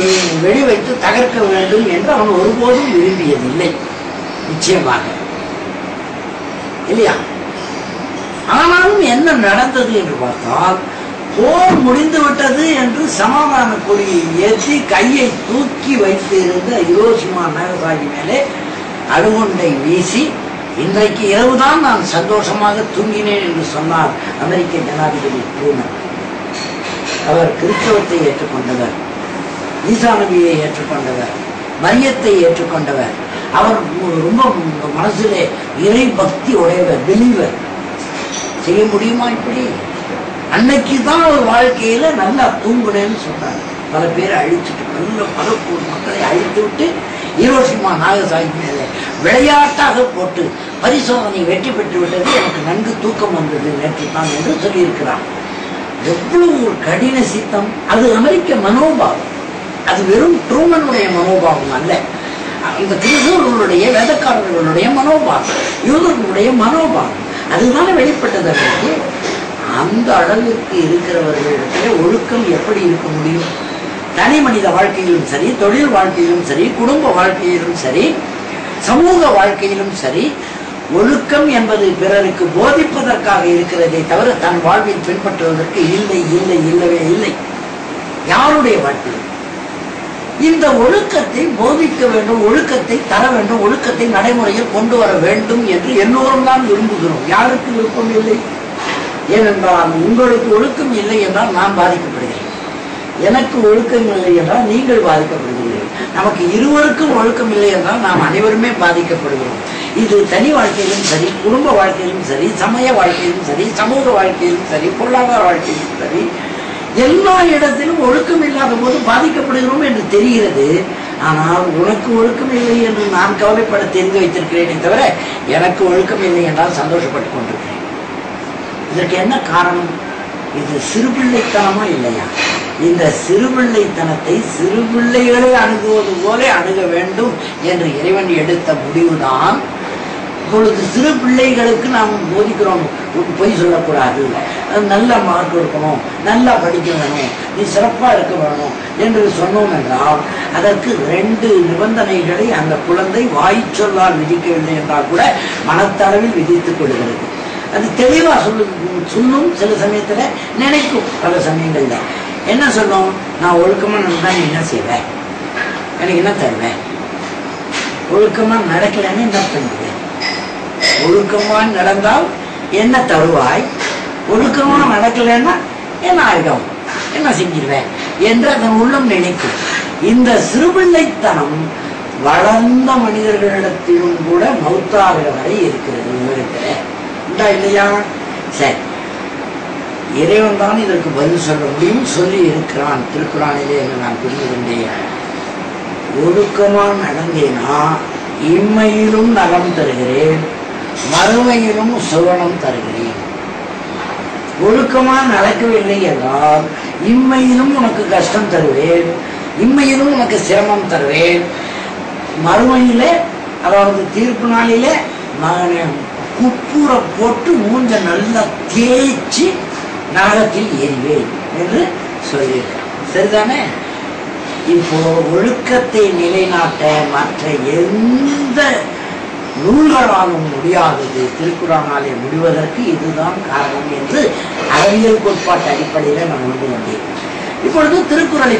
வெளி வைத்து தகர்க்க வேண்டும் என்று அவன் ஒருபோதும் விரும்பியதில்லை. நிச்சயமாக இல்லையா? ஆனாலும் என்ன நடந்தது என்று பார்த்தால், போர் முடிந்துவிட்டது என்று சமாதான கொடியை ஏற்றி கையை தூக்கி வைத்து இருந்த ஹிரோஷிமா நாகசாகி மேலே அணுகுண்டை வீசி, இன்றைக்கு இரவுதான் நான் சந்தோஷமாக தூங்கினேன் என்று சொன்னார் அமெரிக்க ஜனாதிபதி ட்ரூமன். அவர் கிறிஸ்தவத்தை ஏற்றுக்கொண்டவர், ஈசா நபியை ஏற்றுக்கொண்டவர், மரியத்தை ஏற்றுக்கொண்டவர். அவர் ரொம்ப மனசிலே இறை பக்தி உடையவர், பிலீவர். செய்ய முடியுமா இப்படி? அன்னைக்கு தான் ஒரு வாழ்க்கையில நல்லா தூங்குனேன்னு சொன்னார். பல பேரை அழிச்சுட்டு, பல மக்களை அழித்து விட்டு ஹிரோஷிமா நாகசாகி மேலே விளையாட்டாக போட்டு பரிசோதனை வெற்றி பெற்று விட்டது, எனக்கு நன்கு தூக்கம் வந்தது நேற்று தான் என்று சொல்லியிருக்கிறார். எவ்வளவு ஒரு கடின சித்தம்! அது அமெரிக்க மனோபாவம். அது வெறும் ட்ரூமனுடைய மனோபாவம் அல்ல. இந்த கிறிஸ்தவர்களுடைய வேதக்காரர்களுடைய மனோபாவம், யூதர்களுடைய மனோபாவம் அதுதானே வெளிப்பட்டது. அந்த அளவிற்கு இருக்கிறவர்களிடத்திலே ஒழுக்கம் எப்படி இருக்க முடியும்? தனி மனித வாழ்க்கையிலும் சரி, தொழில் வாழ்க்கையிலும் சரி, குடும்ப வாழ்க்கையிலும் சரி, சமூக வாழ்க்கையிலும் சரி, ஒழுக்கம் என்பது பிறருக்கு போதிப்பதற்காக இருக்கிறதே தவிர தன் வாழ்வில் பின்பற்றுவதற்கு இல்லை, இல்லை, இல்லவே இல்லை. யாருடைய வாழ்க்கை? இந்த ஒழுக்கத்தை போதிக்க வேண்டும், ஒழுக்கத்தை தர வேண்டும், ஒழுக்கத்தை நடைமுறையில் கொண்டு வர வேண்டும் என்று எல்லோரும் தான் விரும்புகிறோம். யாருக்கு விருப்பம் இல்லை? ஏனென்றால் உங்களுக்கு ஒழுக்கம் இல்லை என்றால் நான் பாதிக்கப்படுகிறேன், எனக்கு ஒழுக்கம் இல்லை என்றால் நீங்கள் பாதிக்கப்படுகிறீர்கள், நமக்கு இருவருக்கும் ஒழுக்கம் இல்லை என்றால் நாம் அனைவருமே பாதிக்கப்படுகிறோம். இது தனி வாழ்க்கையிலும் சரி, குடும்ப வாழ்க்கையிலும் சரி, சமய வாழ்க்கையிலும் சரி, சமூக வாழ்க்கையிலும் சரி, பொருளாதார வாழ்க்கையிலும் சரி, எல்லா இடத்திலும் ஒழுக்கம் இல்லாத போது பாதிக்கப்படுகிறோம் என்று தெரிகிறது. ஆனால் உனக்கு ஒழுக்கம் இல்லை என்று நான் கவலைப்பட தெரிந்து வைத்திருக்கிறேனே தவிர எனக்கு ஒழுக்கம் இல்லை என்றால் சந்தோஷப்பட்டுக் கொண்டிருக்கிறேன். இதற்கு என்ன காரணம்? இது சிறுபிள்ளைத்தனமா இல்லையா? இந்த சிறுபிள்ளைத்தனத்தை சிறுபிள்ளைகளை அணுகுவது போல அணுக வேண்டும் என்று இறைவன் எடுத்த முடிவுதான். இப்பொழுது சிறு பிள்ளைகளுக்கு நாம் போதிக்கிறோம், பொய் சொல்லக்கூடாது, நல்ல மார்க் இருக்கணும், நல்லா படிக்க வேணும், நீ சிறப்பா இருக்க வேணும் என்று சொன்னோம் என்றால் அதற்கு 2 நிபந்தனைகளை அந்த குழந்தை வாய் சொல்லால் விதிக்கவில்லை என்றால் கூட மனத்தளவில் விதித்துக் கொள்கிறது. அது தெளிவா சொல்லும், சில சமயத்துல நினைக்கும். பல சமயங்கள்ல என்ன சொல்லும்? நான் ஒழுக்கமா நடந்தா நீ என்ன செய்வேன், எனக்கு என்ன தருவேன், ஒழுக்கமா நடக்கலன்னு என்ன பண்ணுவேன், ஒழுக்கமா நடந்தால் என்ன தருவாய், ஒழுக்கமா நடக்கலன்னா என்ன ஆகும், என்ன செஞ்சிருவேன் என்று அதன் உள்ளம் நினைக்கும். இந்த சிறுபிள்ளைத்தனம் வளர்ந்த மனிதர்களிடத்திலும் கூட மௌத்தாகிற வரை இருக்கிறது உலகத்துல. உண்டா இல்லையா? சரி, இறைவன் தான் இதற்கு பதில் சொல்ல முடியும் சொல்லி இருக்கிறான் திருக்குறானிலே என்று நான் புரிந்து கொண்டேன். ஒழுக்கமா நடந்தேனா இம்மையிலும் நலம் தருகிறேன், மறுமையிலும் சுவனம் தருகிறேன். ஒழுக்கமா நடக்கவில்லை என்றால் இம்மையிலும் உனக்கு கஷ்டம் தருவேன், இம்மையிலும் உனக்கு சிரமம் தருவேன், மறுமையிலே அதாவது தீர்ப்பு நாளிலே குப்புற போட்டு மூஞ்ச நல்லா தேய்ச்சி நரகத்தில் ஏறிவேன் என்று சொல்லியிருக்கான். சரிதானே? இப்போ ஒழுக்கத்தை நிலைநாட்ட மற்ற எந்த நூல்களாலும் முடியாதது திருக்குறானாலே முடிவதற்கு இதுதான் காரணம் என்று அறிவியல் கோட்பாட்டு அடிப்படையில் நான் உணர்ந்து கொண்டேன். இப்பொழுது திருக்குறளை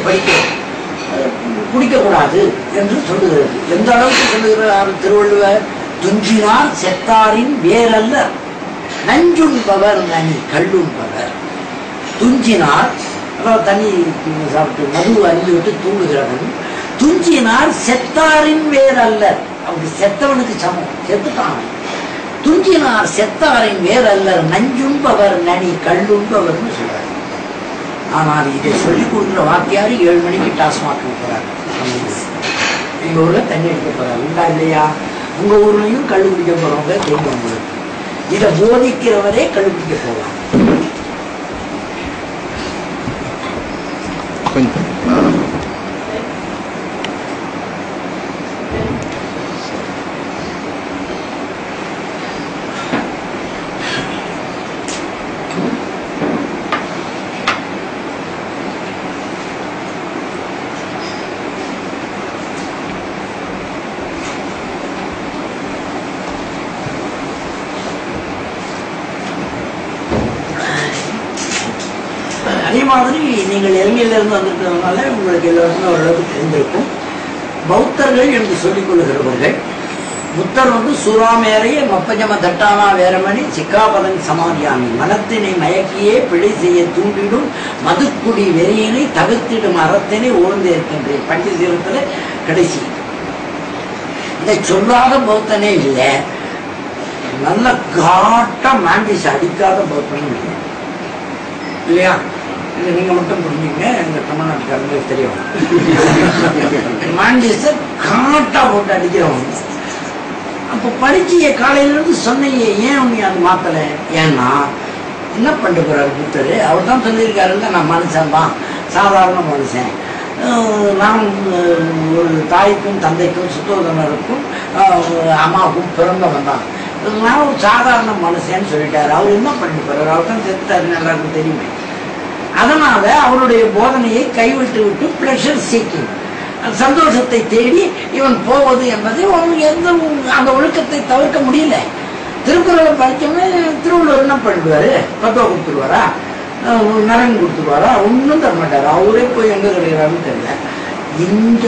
குடிக்கக்கூடாது என்று சொல்லுகிறது. எந்த அளவுக்கு சொல்லுகிறார் திருவள்ளுவர்? துஞ்சினார் செத்தாரின் வேறல்ல, நஞ்சுண்பவர் நனி கள்ளுண்பவர். துஞ்சினார் அதாவது தண்ணி சாப்பிட்டு மது அறிந்து விட்டு தூங்குகிறவன். துஞ்சினார் செத்தாரின் வேறல்ல, அவருக்கு செத்தவனுக்கு சமம், செத்துட்டான். துஞ்சினார் செத்தாரின் வேறல்லர், நஞ்சுண்பவர் நனி கள்ளுண்பவர்னு சொல்றாரு. ஆனால் இதை சொல்லிக் கொடுக்குற வாத்தியாரு 7 மணிக்கு டாஸ்மாக் போறாரு. எங்க ஊர்ல தண்ணி அடிக்க போறாரு. உண்டா இல்லையா? உங்க ஊர்லயும் கள்ளு குடிக்க போறவங்க தெரியும் உங்களுக்கு. இதை போதிக்கிறவரே கள்ளு குடிக்க போவாங்க. அதே மாதிரி நீங்கள் இலங்கையிலிருந்து வந்திருக்கிறதுனால உங்களுக்கு எல்லாருமே ஓரளவுக்கு தெரிந்திருக்கும். பௌத்தர்கள் என்று சொல்லிக் கொள்ளுகிறவர்கள் புத்தர் சூராமேரைய மப்பஜம தட்டானா வேரமணி சிக்காபதன் சமாதியாமி, மனத்தினை மயக்கியே பிழை செய்ய தூண்டிடும் மதுக்குடி வெறியினை தவிர்த்திடும் அறத்தினை ஓர்ந்து இருக்கின்றேன். பஞ்சசீலத்துல கடைசி. இதை சொல்லாத பௌத்தனே இல்லை, நல்ல காட்டா மாண்டிஸ் அடிக்காத பௌத்தனும் இல்லை இல்லையா? இல்லை நீங்க மட்டும் புரிஞ்சுங்க, எங்க தமிழ்நாட்டுக்காரங்களுக்கு தெரியும். மாண்டிஸ காட்டா போட்டு அடிக்கிறவங்க. அப்போ படிச்சிய காலையிலிருந்து சொன்னீங்க, ஏன் நீ அது மாத்தல? ஏன்னா என்ன பண்ணிட்டு போறாரு புத்தர்? அவர் தான் சொல்லியிருக்காருல்ல, நான் மனுஷன் தான், சாதாரண மனுஷன். நான் ஒரு தாய்க்கும் தந்தைக்கும் சுத்தோதனருக்கும் அம்மாவுக்கும் பிறந்தவன் தான், நான் ஒரு சாதாரண மனுஷன்னு சொல்லிட்டாரு. அவர் என்ன பண்ணிட்டு போறாரு? அவர் தான் செத்துட்டாரு, எல்லாருக்கும் தெரியுமே. அதனால அவருடைய போதனையை கைவிட்டு விட்டு பிளஷர் சீக்கிங், சந்தோஷத்தை தேடி இவன் போவது என்பது எந்த அந்த ஒழுக்கத்தை தவிர்க்க முடியல. திருக்குறளை படிச்சோம்னா திருவள்ளுவர் என்ன பண்ணிடுவாரு? 10 கொடுத்துருவாரா? நரன் கொடுத்துருவாரா? ஒன்றும் தர மாட்டாரு. அவரே போய் எங்க கிடைக்கிறாருன்னு தெரியல. இந்த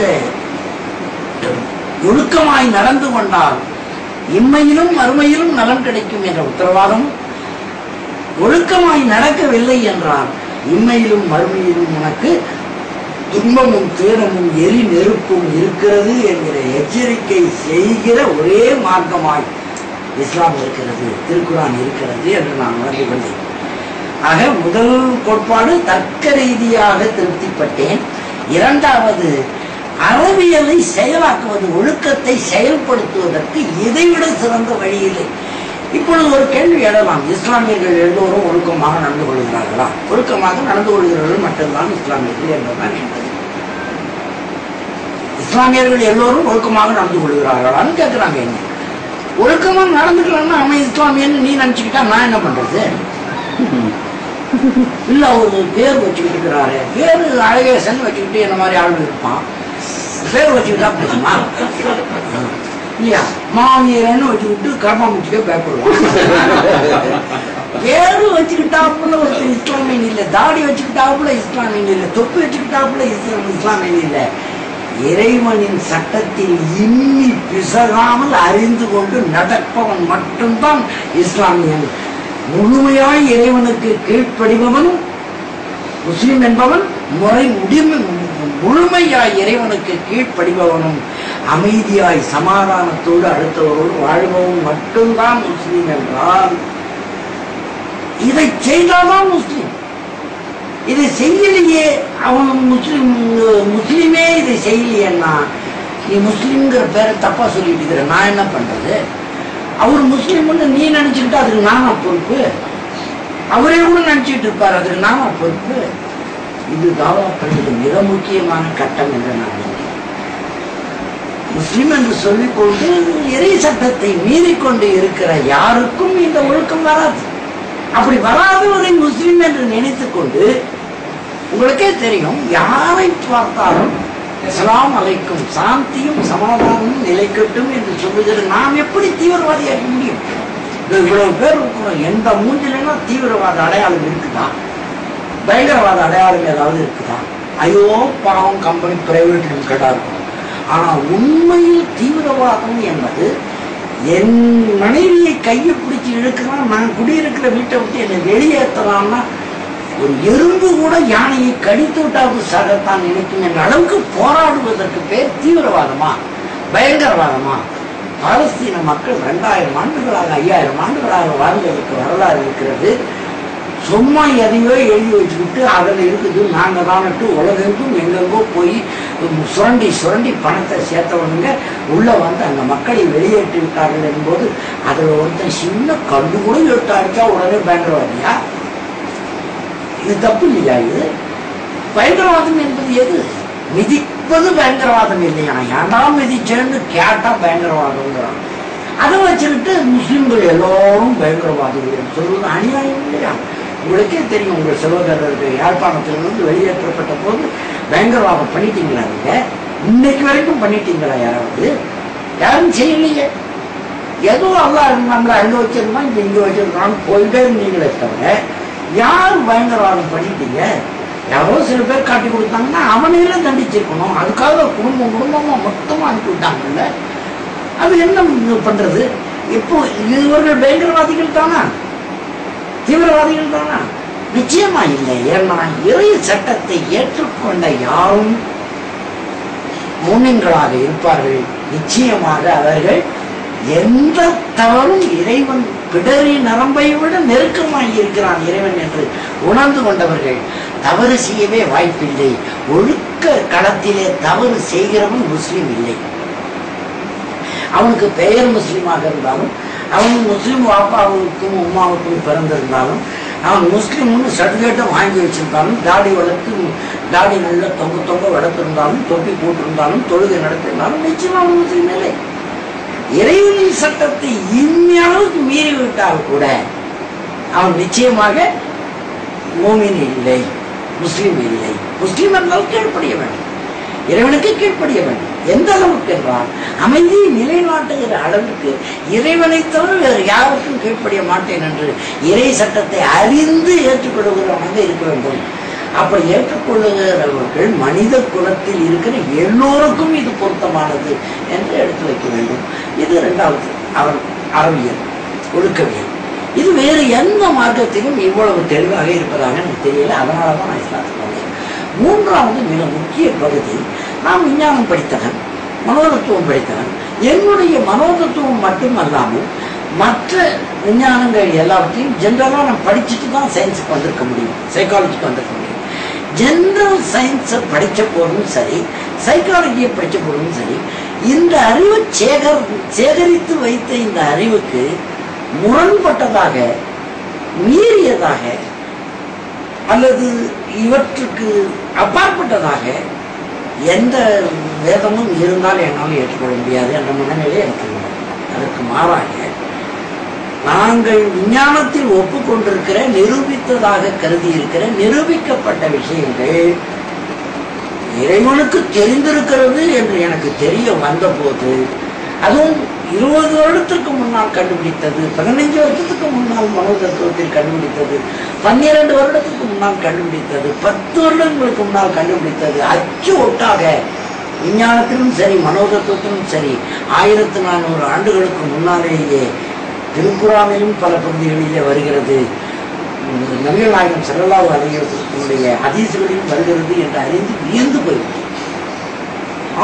ஒழுக்கமாய் நடந்து கொண்டால் இம்மையிலும் மறுமையிலும் நலன் கிடைக்கும் என்ற உத்தரவாதம், ஒழுக்கமாய் நடக்கவில்லை என்றால் இம்மையிலும் மறுமையிலும் உனக்கு துன்பமும் துயரமும் எரி நெருப்பும் இருக்கிறது என்கிற எச்சரிக்கை செய்கிற ஒரே மார்க்கமாய் இஸ்லாம் இருக்கிறது, திருக்குரான் இருக்கிறது என்று நான் உணர்ந்து கொண்டேன். ஆக முதல் கோட்பாடு தர்க்க ரீதியாக திருப்திப்பட்டேன். இரண்டாவது, அறிவியலை செயலாக்குவது, ஒழுக்கத்தை செயல்படுத்துவதற்கு இதைவிட சிறந்த வழி இல்லை. இப்பொழுது ஒரு கேள்வி எழலாம், இஸ்லாமியர்கள் எல்லோரும் ஒழுக்கமாக நடந்து கொள்கிறார்களா? ஒழுக்கமாக நடந்து கொள்கிறவர்கள் மட்டும்தான் இஸ்லாமியர்கள் என்றுதான் என்பது. இஸ்லாமியர்கள் எல்லோரும் ஒழுக்கமாக நடந்து கொள்கிறார்களான்னு கேட்கிறாங்க. என்ன ஒழுக்கமாக நடந்துக்கலாம்னா அவன் இஸ்லாமியன்னு நீ நினைச்சுக்கிட்டா நான் என்ன பண்றது? இல்ல ஒரு பேர் வச்சுக்கிட்டு இருக்கிறாரு, பேரு அழகேசன் வச்சுக்கிட்டு என்ன மாதிரி ஆள் இருப்பான், பேர் வச்சுக்கிட்டா போதுமா இல்லையா? மாவீரன்னு வச்சுக்கிட்டு கர்மாமுச்சிக்க பயப்படுவான். பேரு வச்சுக்கிட்டாப்புல ஒரு இஸ்லாமியன் இல்லை, தாடி வச்சுக்கிட்டாப்புல இஸ்லாமியன் இல்லை, தொப்பு வச்சுக்கிட்டாப்புல இஸ்லாமியன் இல்லை. இறைவனின் சட்டத்தில் இன்னி பிசகாமல் அறிந்து கொண்டு நடப்பவன் மட்டும்தான் இஸ்லாமியன். முழுமையாய் இறைவனுக்கு கீழ்ப்படிபவன் முஸ்லிம் என்பவன் முழுமையாய் இறைவனுக்கு கீழ்ப்படிபவனும் அமைதியாய் சமாதானத்தோடு அடுத்தவரோடு வாழ்பவன் மட்டும்தான் முஸ்லிம் என்றால் இதை செய்தால்தான் முஸ்லிம். இதை செய்யலையே, அவன் முஸ்லீமே இதை செய்யலையேன்னா நீ முஸ்லீம்ங்கிற பேரை தப்பா சொல்லிட்டு இருக்கிற, நான் என்ன பண்றது? அவர் முஸ்லீம்னு நீ நினைச்சுக்கிட்டா அதுக்கு நானா பொறுப்பு? அவரே கூட நினைச்சிட்டு இருப்பாரு, அதுக்கு நானா பொறுப்பு? இது தாவா பள்ளியில மிக முக்கியமான கட்டம் என்று நான் நினைக்கிறேன். முஸ்லிம் என்று சொல்லிக்கொண்டு இறை சட்டத்தை மீறிக்கொண்டு இருக்கிற யாருக்கும் இந்த ஒழுக்கம் வராது. அப்படி வராதவரை முஸ்லிம் என்று நினைத்துக் கொண்டு, உங்களுக்கே தெரியும், யாரை பார்த்தாலும் அஸ்ஸலாமு அலைக்கும், சாந்தியும் சமாதானமும் நிலைக்கட்டும் என்று சொல்லுகிற நாம் எப்படி தீவிரவாதியாக முடியும்? இவ்வளவு பேர் இருக்கிறோம், எந்த மூஞ்சிலன்னா தீவிரவாத அடையாளம் இருக்குதா? பயங்கரவாத அடையாளம் ஏதாவது இருக்குதா? ஐயோ பாவம், கம்பெனி பிரைவேட் லிமிடெடா இருக்கும். ஆனா உண்மையில் தீவிரவாதம் என்பது, என் மனைவியை கையை பிடிச்சி இழுக்கலாம், நான் குடியிருக்கிற வீட்டை விட்டு என்னை வெளியேற்றலாம்னா ஒரு எறும்பு கூட யானையை கடித்து விட்டாவது சாகத்தான் நினைக்கும் என்ற அளவுக்கு போராடுவதற்கு பேர் தீவிரவாதமா, பயங்கரவாதமா? பாலஸ்தீன மக்கள் 2000 ஆண்டுகளாக 5000 ஆண்டுகளாக வாழ்ந்ததற்கு வரலாறு இருக்கிறது. சும்மா எதையோ எழுதி வச்சுக்கிட்டு அதில் இருக்குது நாங்க தானட்டு உலகெங்கும் எங்கெங்கோ போய் சுரண்டி சுரண்டி பணத்தை சேர்த்தவனுங்க உள்ள வந்து அந்த மக்களை வெளியேற்றி விட்டார்கள் என்போது அதில் ஒருத்தன் சின்ன கண்டு கூட எட்டு அடிச்சா உடனே பயங்கரவாதியா? இது தப்பு இல்லையா? இது பயங்கரவாதம் என்பது எது? மிதிப்பது பயங்கரவாதம் இல்லையா? ஏன்டா மிதிச்சேன்னு கேட்டா பயங்கரவாதம்ங்கிறான். அதை வச்சுக்கிட்டு முஸ்லிம்கள் எல்லாரும் பயங்கரவாதிகள் சொல்வது அநியாயம் இல்லையா? உங்களுக்கே தெரியும், உங்கள் சகோதரர்கள் யாழ்ப்பாணத்திலிருந்து வெளியேற்றப்பட்ட போது பயங்கரவாதம் பண்ணிட்டீங்களா? நீங்க இன்னைக்கு வரைக்கும் பண்ணிட்டீங்களா? யாராவது? யாரும் செய்யலையே. ஏதோ அல்லாஹ் நம்மளை அங்க வச்சிருந்தோம், இங்க வச்சிருக்கான்னு போயிட்டே இருந்தீங்களே தவிர யார் பயங்கரவாதம் பண்ணிட்டீங்க? யாரோ சில பேர் காட்டி கொடுத்தாங்கன்னா அவனையில தண்டிச்சிருக்கணும். அதுக்காக குடும்பமா மொத்தமா அனுப்பி விட்டாங்கல்ல. அது என்ன பண்றது? இப்போ இவர்கள் பயங்கரவாதிகள் தானா, தீவிரவாதிகள் தானா? நிச்சயமா இல்லை. ஏன்னா இறை சட்டத்தை ஏற்றுக்கொண்ட யாரும் மூமின்களாக இருப்பார்கள். நிச்சயமாக அவர்கள் எந்த தவறும், இறைவன் பிடரி நரம்பை விட நெருக்கமாகி இருக்கிறான் இறைவன் என்று உணர்ந்து கொண்டவர்கள் தவறு செய்யவே வாய்ப்பில்லை. ஒழுக்க களத்திலே தவறு செய்கிறவன் முஸ்லீம் இல்லை. அவனுக்கு பெயர் முஸ்லீமாக இருந்தாலும், அவன் முஸ்லீம் வாப்பாவுக்கும் உமாவுக்கும் பிறந்திருந்தாலும், அவன் முஸ்லீம்னு சர்டிஃபிகேட்டை வாங்கி வச்சிருந்தாலும், தாடி வளர்த்து தாடி நல்லா தொங்க வளர்த்திருந்தாலும், தொப்பி போட்டிருந்தாலும், தொழுகை நடத்திருந்தாலும் நிச்சயமா அவன் முஸ்லீம் இல்லை. இறைவனின் சட்டத்தை இனிமையாவது மீறிவிட்டால் கூட அவன் நிச்சயமாக மோமின் இல்லை, முஸ்லீம் இல்லை. முஸ்லீம் என்றால் கீழ்ப்படிய வேண்டும், இறைவனுக்கு கீழ்ப்படிய வேண்டும். எந்த அளவுக்கு என்றால் அமைதியை நிலைநாட்டுகிற அளவுக்கு இறைவனை தவிர வேறு யாருக்கும் கீழ்ப்படிய மாட்டேன் என்று இறை சட்டத்தை அறிந்து ஏற்றுக்கொள்கிறவனாக இருக்க வேண்டும். அப்படி ஏற்றுக்கொள்ளுகிறவர்கள் மனித குலத்தில் இருக்கிற எல்லோருக்கும் இது பொருத்தமானது என்று எடுத்து வைக்க வேண்டும். இது இரண்டாவது அவர் அறிவியல், ஒழுக்கவியல். இது வேறு எந்த மார்க்கத்திலும் இவ்வளவு தெளிவாக இருப்பதாக எனக்கு தெரியல. அதனால தான் நான் இஸ்லாத்துக்கு வந்தேன். மூன்றாவது மிக முக்கிய பகுதி, நான் விஞ்ஞானம் படித்தவன், மனோதத்துவம் படித்தவன். என்னுடைய மனோதத்துவம் மட்டுமல்லாமல் மற்ற விஞ்ஞானங்கள் எல்லாவற்றையும் ஜென்ரலாக நான் படிச்சுட்டு தான் சயின்ஸுக்கு வந்திருக்க முடியும், சைக்காலஜிக்கு வந்திருக்க முடியும். ஜென்ரல் சயின்ஸை படித்த போதும் சரி, சைக்காலஜியை படித்த போதும் சரி, இந்த அறிவை சேகரித்து வைத்த இந்த அறிவுக்கு முரண்பட்டதாக, மீறியதாக அல்லது இவற்றுக்கு அப்பாற்பட்டதாக எந்த வேதமும் இருந்தால் என்னால் ஏற்றுக்கொள்ள முடியாது என்ற மனநிலை எனக்கு இல்லை. அதற்கு மாறாக நாங்கள் விஞ்ஞானத்தில் ஒப்புக்கொண்டிருக்கிற, நிரூபித்ததாக கருதி இருக்கிற நிரூபிக்கப்பட்ட விஷயங்கள் இறைவனுக்கு தெரிந்திருக்கிறது என்று எனக்கு தெரிய வந்த போது, அதுவும் 20 வருடத்திற்கு முன்னால் கண்டுபிடித்தது, 15 வருடத்துக்கு முன்னால் மனோதத்துவத்தில் கண்டுபிடித்தது, 12 வருடத்துக்கு முன்னால் கண்டுபிடித்தது, 10 வருடங்களுக்கு முன்னால் கண்டுபிடித்தது, அச்சு ஒட்டாக விஞ்ஞானத்திலும் சரி மனோதத்துவத்திலும் சரி 1400 ஆண்டுகளுக்கு முன்னாலேயே திருக்குறானிலும் பல பகுதிகளிலே வருகிறது, நபிகள் நாயகம் ஸல்லல்லாஹு அலைஹி வஸல்லம் ஹதீஸ்களிலும் வருகிறது என்று அறிந்து வியந்து போய்விட்டேன்.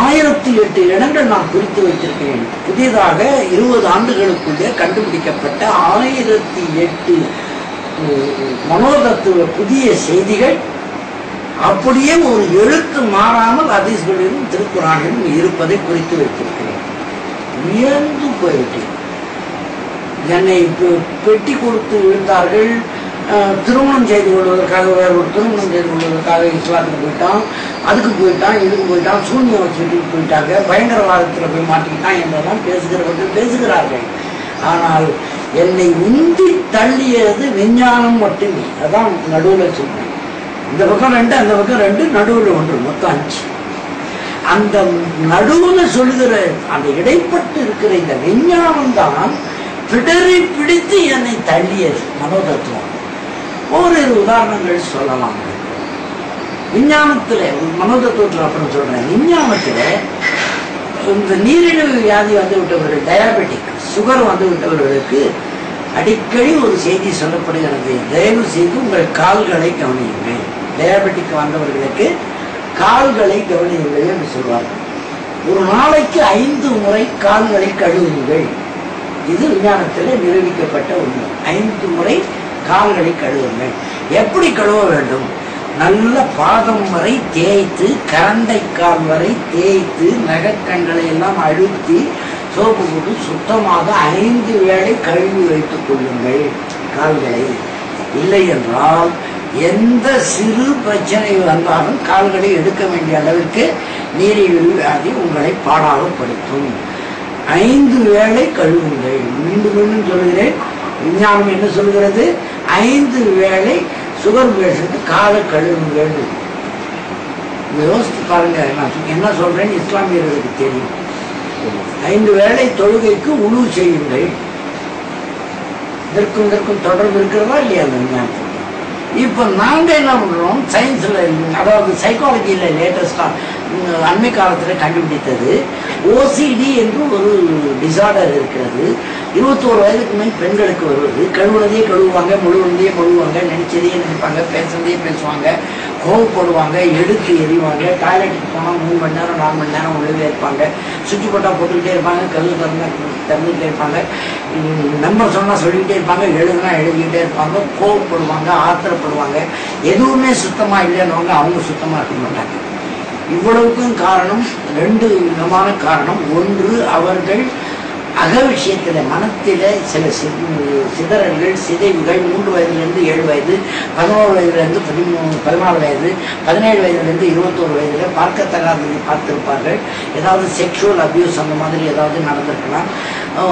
1008 இடங்கள் நான் குறித்து வைத்திருக்கிறேன். புதிதாக 20 ஆண்டுகளுக்குள்ளே கண்டுபிடிக்கப்பட்ட 1008 மனோதத்துவ புதிய செய்திகள் அப்படியே ஒரு எழுத்து மாறாமல் ஹதீஸ்களிலும் திருக்குறானிலும் இருப்பதை குறித்து வைத்திருக்கிறேன். வியந்து போயிட்டேன். என்னை பெட்டி கொடுத்து இழுத்தார்கள். திருமணம் செய்து கொள்வதற்காக வேற ஒரு திருமணம் செய்து கொள்வதற்காக இஸ்லாத்துக்கு போயிட்டான், அதுக்கு போயிட்டான், இதுக்கு போயிட்டான், சூன்யம் வச்சுட்டு போயிட்டாங்க, பயங்கரவாதத்தில் போய் மாட்டிக்கிட்டான் என்றெல்லாம் பேசுகிறவர்கள் பேசுகிறார்கள். ஆனால் என்னை உந்தி தள்ளியது விஞ்ஞானம் மட்டுமே. அதான் நடுவில் சொல்றேன். இந்த பக்கம் 2, அந்த பக்கம் 2, நடுவில் 1, மொத்தம் 5. அந்த நடுவில் சொல்லுகிற அந்த இடைப்பட்டு இருக்கிற இந்த விஞ்ஞானம் தான் பிடரி பிடித்து என்னை தள்ளியது. மனோதத்துவம் ஓரிரு உதாரணங்கள் சொல்லலாம். விஞ்ஞானத்தில் மனோதத்துவத்தில் அப்புறம் சொல்றேன். விஞ்ஞானத்தில் இந்த நீரிழிவு வியாதி வந்து விட்டவர்கள், டயாபெட்டிக் சுகர் வந்து விட்டவர்களுக்கு அடிக்கடி ஒரு செய்தி சொல்லப்படுகிறது. தயவு செய்து உங்கள் கால்களை கவனியுங்கள். டயாபெட்டிக் வந்தவர்களுக்கு கால்களை கவனியுங்கள் என்று சொல்வார்கள். ஒரு நாளைக்கு 5 முறை கால்களை கழுவுங்கள். இது விஞ்ஞானத்தில் நிரூபிக்கப்பட்ட ஒன்று. 5 முறை கால்களை கழுவுங்கள். எப்படி கழுவ வேண்டும்? நல்ல பாதம் வரை தேய்த்து, கரண்டை கால் வரை தேய்த்து, நகக்கண்களை எல்லாம் அழுத்தி சோப்பு போட்டு சுத்தமாக 5 வேளை கழுவி வைத்துக் கொள்ளுங்கள் கால்களை. இல்லை என்றால் எந்த சிறு பிரச்சனை வந்தாலும் கால்களை எடுக்க வேண்டிய அளவிற்கு நீரிழிவு வியாதி உங்களை பாடாகப்படுத்தும். 5 வேளை கழுவுங்கள். மீண்டும் மீண்டும் சொல்கிறேன். விஞ்ஞானம் என்ன சொல்கிறது? 5 வேளை சுகர் பேஷண்ட் காலை கழுவுங்கள். யோசித்து பாருங்க. நான் என்ன சொல்றேன்னு இஸ்லாமியர்களுக்கு தெரியும். 5 வேளை தொழுகைக்கு உழு செய்யுங்கள். இதற்கும் தொடர்பு இருக்கிறதா இல்லையா? அந்த விஞ்ஞானம். இப்போ நாங்கள் என்ன பண்ணுறோம்? சயின்ஸில், அதாவது சைக்காலஜியில் லேட்டஸ்டாக அண்மை காலத்தில் கண்டுபிடித்தது ஓசிடி என்று ஒரு டிசார்டர் இருக்கிறது. 21 வயதுக்கு மேல் பெண்களுக்கு வருவது. கழுவுனதே கழுவுவாங்க, முழுவதையே முழுவாங்க, நினைச்சதையே நினைப்பாங்க, பேசுறதே பேசுவாங்க, கோவப்படுவாங்க, எடுத்து எறிவாங்க. டாய்லெட்டுக்கு போனால் 3 மணி நேரம் 4 மணி நேரம் உள்ளவே இருப்பாங்க. சுவிட்ச் போட்டால் போட்டுக்கிட்டே இருப்பாங்க, கல் திறந்துக்கிட்டே இருப்பாங்க, நம்பர் சொன்னால் சொல்லிக்கிட்டே இருப்பாங்க, எழுதுனா எழுதிக்கிட்டே இருப்பாங்க, கோவப்படுவாங்க, ஆத்திரப்படுவாங்க. எதுவுமே சுத்தமாக இல்லைன்னு அவங்க சுத்தமாக இருக்க மாட்டாங்க. இவ்வளவுக்கும் காரணம் 2 விதமான காரணம். ஒன்று, அவர்கள் அக விஷயத்தில் மனத்தில் சில சிதறல்கள், சிதைவுகள் 3 வயதிலிருந்து 7 வயது, 11 வயதிலிருந்து 14 வயது, 17 வயதிலிருந்து 21 வயதில் பார்க்கத்தகாததை பார்த்திருப்பார்கள். ஏதாவது செக்ஷுவல் அபியூஸ் அந்த மாதிரி ஏதாவது நடந்திருக்கலாம்.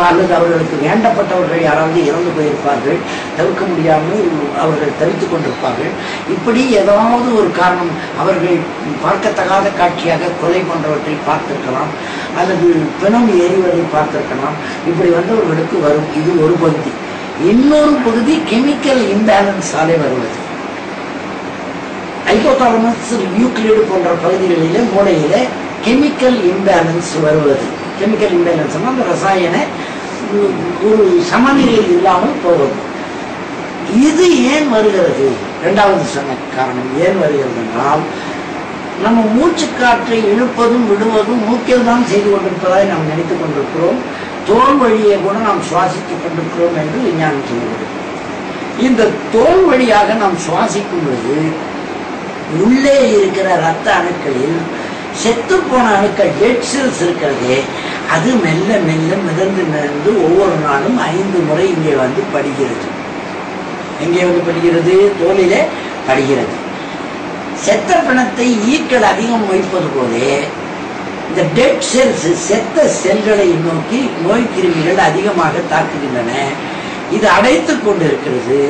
அல்லது அவர்களுக்கு வேண்டப்பட்டவர்கள் யாராவது இறந்து போயிருப்பார்கள். தவிர்க்க முடியாமல் அவர்கள் தவித்துக் கொண்டிருப்பார்கள். இப்படி ஏதாவது ஒரு காரணம், அவர்கள் பார்க்கத்தகாத காட்சியாக கொலை போன்றவற்றை பார்த்திருக்கலாம், அல்லது பிணம் எறிவதை பார்த்திருக்கலாம். இப்படி வந்தவர்களுக்கு வரும். இது ஒரு பகுதி. இன்னொரு பகுதி கெமிக்கல் இம்பேலன்ஸாலே வருவது. ஹைபோதாலமஸ், நியூக்ளியர் போன்ற பகுதிகளிலே மூளையில கெமிக்கல் இம்பேலன்ஸ் வருவது. கெமிக்கல் இம்பேலன்ஸ் அந்த ரசாயன ஒரு சமநிலையில் இல்லாமல் போவது. இது ஏன் வருகிறது? 2வது சொன்ன காரணம் ஏன் வருகிறது என்றால், நம்ம மூச்சு காற்றை இழுப்பதும் விடுவதும் மூக்கில் தான் செய்து கொண்டிருப்பதாய் நாம் நினைத்துக் கொண்டிருக்கிறோம். தோல் வழியை கூட நாம் சுவாசித்துக் கொண்டிருக்கிறோம் என்று விஞ்ஞானம் சொல்கிறது. இந்த தோல் வழியாக நாம் சுவாசிக்கும் பொழுது உள்ளே இருக்கிற இரத்த அணுக்களில் செத்து போன அணுக்கள், டெட் செல்ஸ் இருக்கிறதே, அது மெல்ல மெல்ல மிதந்து ஒவ்வொரு நாளும் 5 முறை இங்கே வந்து படுகிறது. எங்கே வந்து படுகிறது? தோலிலே படுகிறது. செத்த பிணத்தை ஈக்கள் அதிகம் வைப்பது போலே இந்த டெட் செல்ஸ், செத்த செல்களை நோக்கி நோய் கிருமிகள் அதிகமாக தாக்குகின்றன. இது அடைத்து கொண்டிருக்கிறது.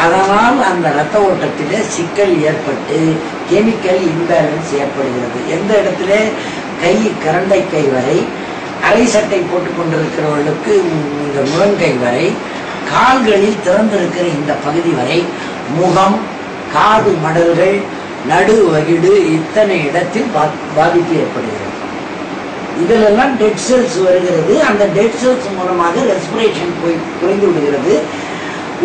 அதனால் அந்த இரத்த ஓட்டத்திலே சிக்கல் ஏற்பட்டு கெமிக்கல் இம்பேலன்ஸ் ஏற்படுகிறது. எந்த இடத்துல? கை, கரண்டை கை வரை, அரை சட்டை போட்டுக் கொண்டிருக்கிறவர்களுக்கு இந்த முழங்கை வரை, கால்களில் திறந்திருக்கிற இந்த பகுதி வரை, முகம், காது மடல்கள், நடு வகிடு, இத்தனை இடத்தில் பாதிப்பு ஏற்படுகிறது. இதிலெல்லாம் டெட் செல்ஸ் வருகிறது. அந்த டெட் செல்ஸ் மூலமாக ரெஸ்பிரேஷன் குறைந்து விடுகிறது.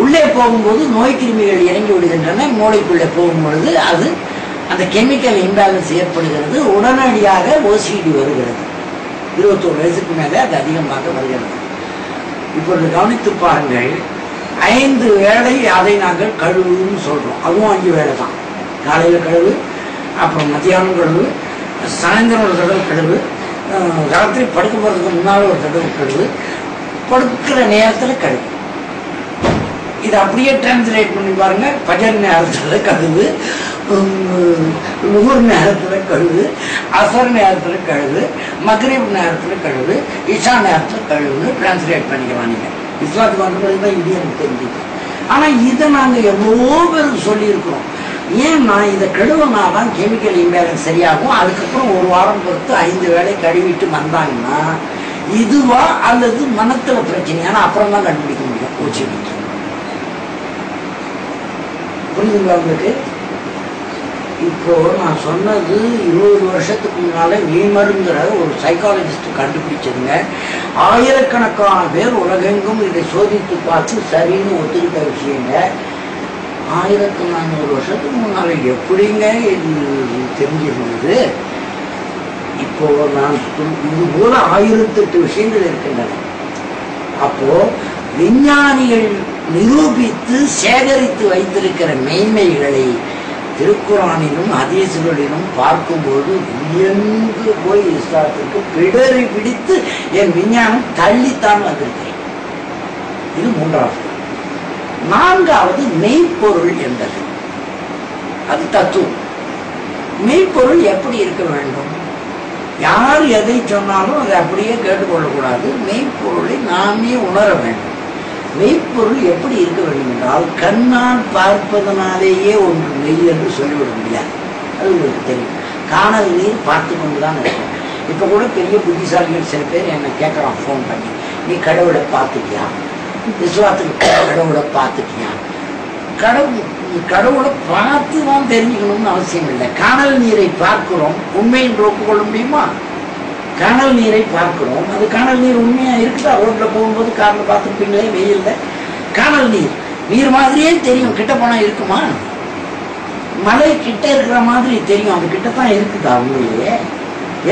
உள்ளே போகும்போது நோய் கிருமிகள் இறங்கி விடுகின்றன. மூளைக்குள்ளே போகும்பொழுது அது அந்த கெமிக்கல் இம்பேலன்ஸ் ஏற்படுகிறது. உடனடியாக ஓசிடி வருகிறது. 21 வயசுக்கு மேலே அது அதிகமாக வருகிறது. இப்பொழுது கவனித்து பாருங்கள். 5 வேளை அதை நாங்கள் கழுவுன்னு சொல்றோம். அதுவும் 5 வேளை தான். காலையில் கழுவு, அப்புறம் மத்தியானம் கழுவு, சாயந்தரம் ஒரு தடவை கழுவு, ராத்திரி படுக்க போகிறதுக்கு முன்னால் ஒரு தடவை கழுவு, படுக்கிற நேரத்தில் கழுவு. இதை அப்படியே டிரான்ஸ்லேட் பண்ணி பாருங்க. பஜர் நேரத்தில் கழுவு, நுகர் நேரத்தில் கழுவு, அசர் நேரத்தில் கழுவு, மக்ரிப் நேரத்தில் கழுவு, இஷா நேரத்தில் கழுவுன்னு டிரான்ஸ்லேட் பண்ணிக்கலாம். நீங்கள் இஸ்லாத்துக்கு வந்தது தான் இது எனக்கு தெரிஞ்சுது. ஆனால் இதை நாங்கள் எவ்வளோ பேருக்கு சொல்லியிருக்கிறோம். ஏன்னா இதை கழுவுனா தான் கெமிக்கல் இம்பேலன்ஸ் சரியாகும். அதுக்கப்புறம் ஒரு வாரம் பொறுத்து 5 வேளை கழுவிட்டு வந்தாங்கன்னா இதுவா அல்லது மனத்தில் பிரச்சனை. ஆனால் அப்புறம் தான் கண்டுபிடிக்க முடியும். பூச்சி புரியுதுங்களா உங்களுக்கு? இப்போ நான் சொன்னது 20 வருஷத்துக்கு முன்னால நீமருங்கிற ஒரு சைக்காலஜிஸ்ட் கண்டுபிடிச்சதுங்க. ஆயிரக்கணக்கான பேர் உலகெங்கும் இதை சோதித்து பார்த்து சரின்னு ஒத்துக்கிட்ட விஷயங்க. 1400 வருஷத்துக்கு முன்னால எப்படிங்க இது தெரிஞ்சிருந்தது? இப்போ நான் இது போல 1008 விஷயங்கள் இருக்கின்றன. அப்போ விஞ்ஞானிகள் நிரூபித்து சேகரித்து வைத்திருக்கிற மெய்மைகளை திருக்குரானிலும் ஹதீஸ்களிலும் பார்க்கும்போது வியந்து போய் இஸ்லாத்திற்கு பிடரி பிடித்து என் விஞ்ஞானம் தள்ளித்தான் வந்திருக்கிறேன். இது 3வது. 4வது மெய்ப்பொருள் என்பது. அது தத்துவம். மெய்ப்பொருள் எப்படி இருக்க வேண்டும்? யார் எதை சொன்னாலும் அதை அப்படியே கேட்டுக்கொள்ளக்கூடாது. மெய்ப்பொருளை நாமே உணர வேண்டும். மெய்ப்பொருள் எப்படி இருக்க வேண்டும் என்றால், கண்ணால் பார்ப்பதனாலேயே ஒன்று மெய் என்று சொல்லிவிட முடியாது. அது உங்களுக்கு தெரியும். காணல் நீர் பார்த்து கொண்டுதான் இருக்கும். இப்போ கூட பெரிய புத்திசாலிகள் சில பேர் என்னை கேட்குறான் ஃபோன் பண்ணி, நீ கடவுளை பார்த்துக்கியா? இஸ்லாத்துக்கு கடவுளை பார்த்துக்கியா? கடவுளை பார்த்து தான் தெரிஞ்சுக்கணும்னு அவசியம் இல்லை. காணல் நீரை பார்க்கிறோம், உண்மையின் ஒப்புக்கொள்ள முடியுமா? காணல் நீரை பார்க்கிறோம், அது காணல் நீர் உண்மையா இருக்குதா? ரோட்ல போகும்போது காரில் பார்த்துருப்பீங்களே வெயில்ல. காணல் நீர் மாதிரியே தெரியும். கிட்ட போனா இருக்குமா? மலை கிட்ட இருக்கிற மாதிரி தெரியும். அது கிட்டத்தான் இருக்குதா? உண்மையிலேயே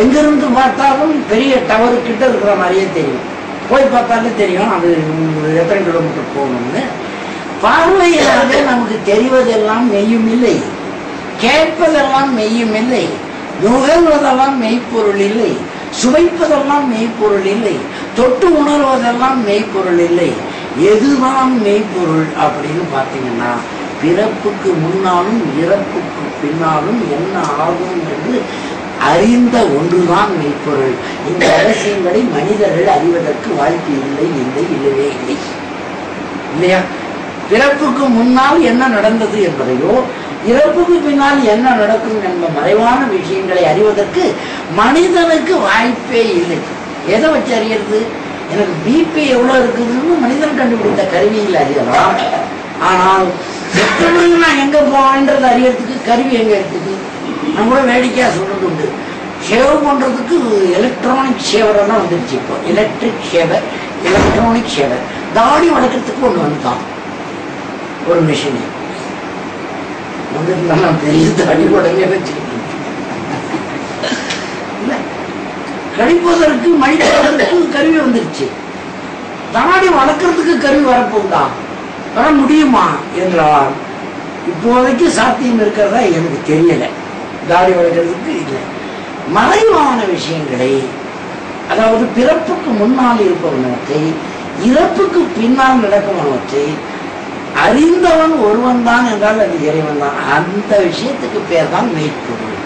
எங்கிருந்து பார்த்தாலும் பெரிய டவர் கிட்ட இருக்கிற மாதிரியே தெரியும். போய் பார்த்தாலே தெரியும் அது எத்தனை கிலோமீட்டர் போகணும்னு. பார்வையினாலே நமக்கு தெரிவதெல்லாம் மெய்யும் இல்லை, கேட்பதெல்லாம் மெய்யும் இல்லை, நுகர்வதெல்லாம் மெய்ப்பொருள் இல்லை, சுவைப்பதெல்லாம் மெய்ப்பொருள் இல்லை, தொட்டு உணர்வதெல்லாம் மெய்ப்பொருள் இல்லை. எதுதான் மெய்ப்பொருள் அப்படின்னு பார்த்தீங்கன்னா, பிறப்புக்கு முன்னாலும் இறப்புக்கு பின்னாலும் என்ன ஆகும் என்று அறிந்த ஒன்றுதான் மெய்ப்பொருள். இந்த ரகசியங்களை மனிதர்கள் அறிவதற்கு வாய்ப்பு இல்லை, இல்லவே இல்லை. இல்லையா? பிறப்புக்கு முன்னால் என்ன நடந்தது என்பதையோ இறப்புக்கு பின்னால் என்ன நடக்கும் என்ற மறைவான விஷயங்களை அறிவதற்கு மனிதனுக்கு வாய்ப்பே இல்லை. எதை வச்சு அறியறது? எனக்கு பிபி எவ்வளோ இருக்குதுன்னு மனிதன் கண்டுபிடித்த கருவியில் அறியலாம். ஆனால் நான் எங்கே போவேன்றது அறியறதுக்கு கருவி எங்கே இருக்குது? நான் கூட வேடிக்கையாக சொல்றது உண்டு. ஷேவ் பண்ணுறதுக்கு எலக்ட்ரானிக் ஷேவரெல்லாம் வந்துருச்சு. இப்போ எலக்ட்ரிக் ஷேவர், எலக்ட்ரானிக் ஷேவர். தாடி வளர்க்கறதுக்கு ஒன்று வந்துட்டான், ஒரு மிஷின் வந்துட்டு. நான் பெரிய தாடி உடனே வச்சுக்கிட்டு இல்லை, கழிப்பதற்கு மழிப்பதற்கு கருவி வந்துருச்சு. தாடி வளர்க்கறதுக்கு கருவி வரப்போகுதா? வர முடியுமா என்றால் இப்போதைக்கு சாத்தியம் இருக்கிறதா எனக்கு தெரியல. தாடி வளர்க்கறதுக்கு இல்லை. மறைவான விஷயங்களை, அதாவது பிறப்புக்கு முன்னால் இருப்பவனவற்றை, இறப்புக்கு பின்னால் நடக்குமவற்றை அறிந்தவன் ஒருவன் தான் என்றால் அது இறைவன் தான். அந்த விஷயத்துக்கு பேர் தான் மெய்ப்பொருள்.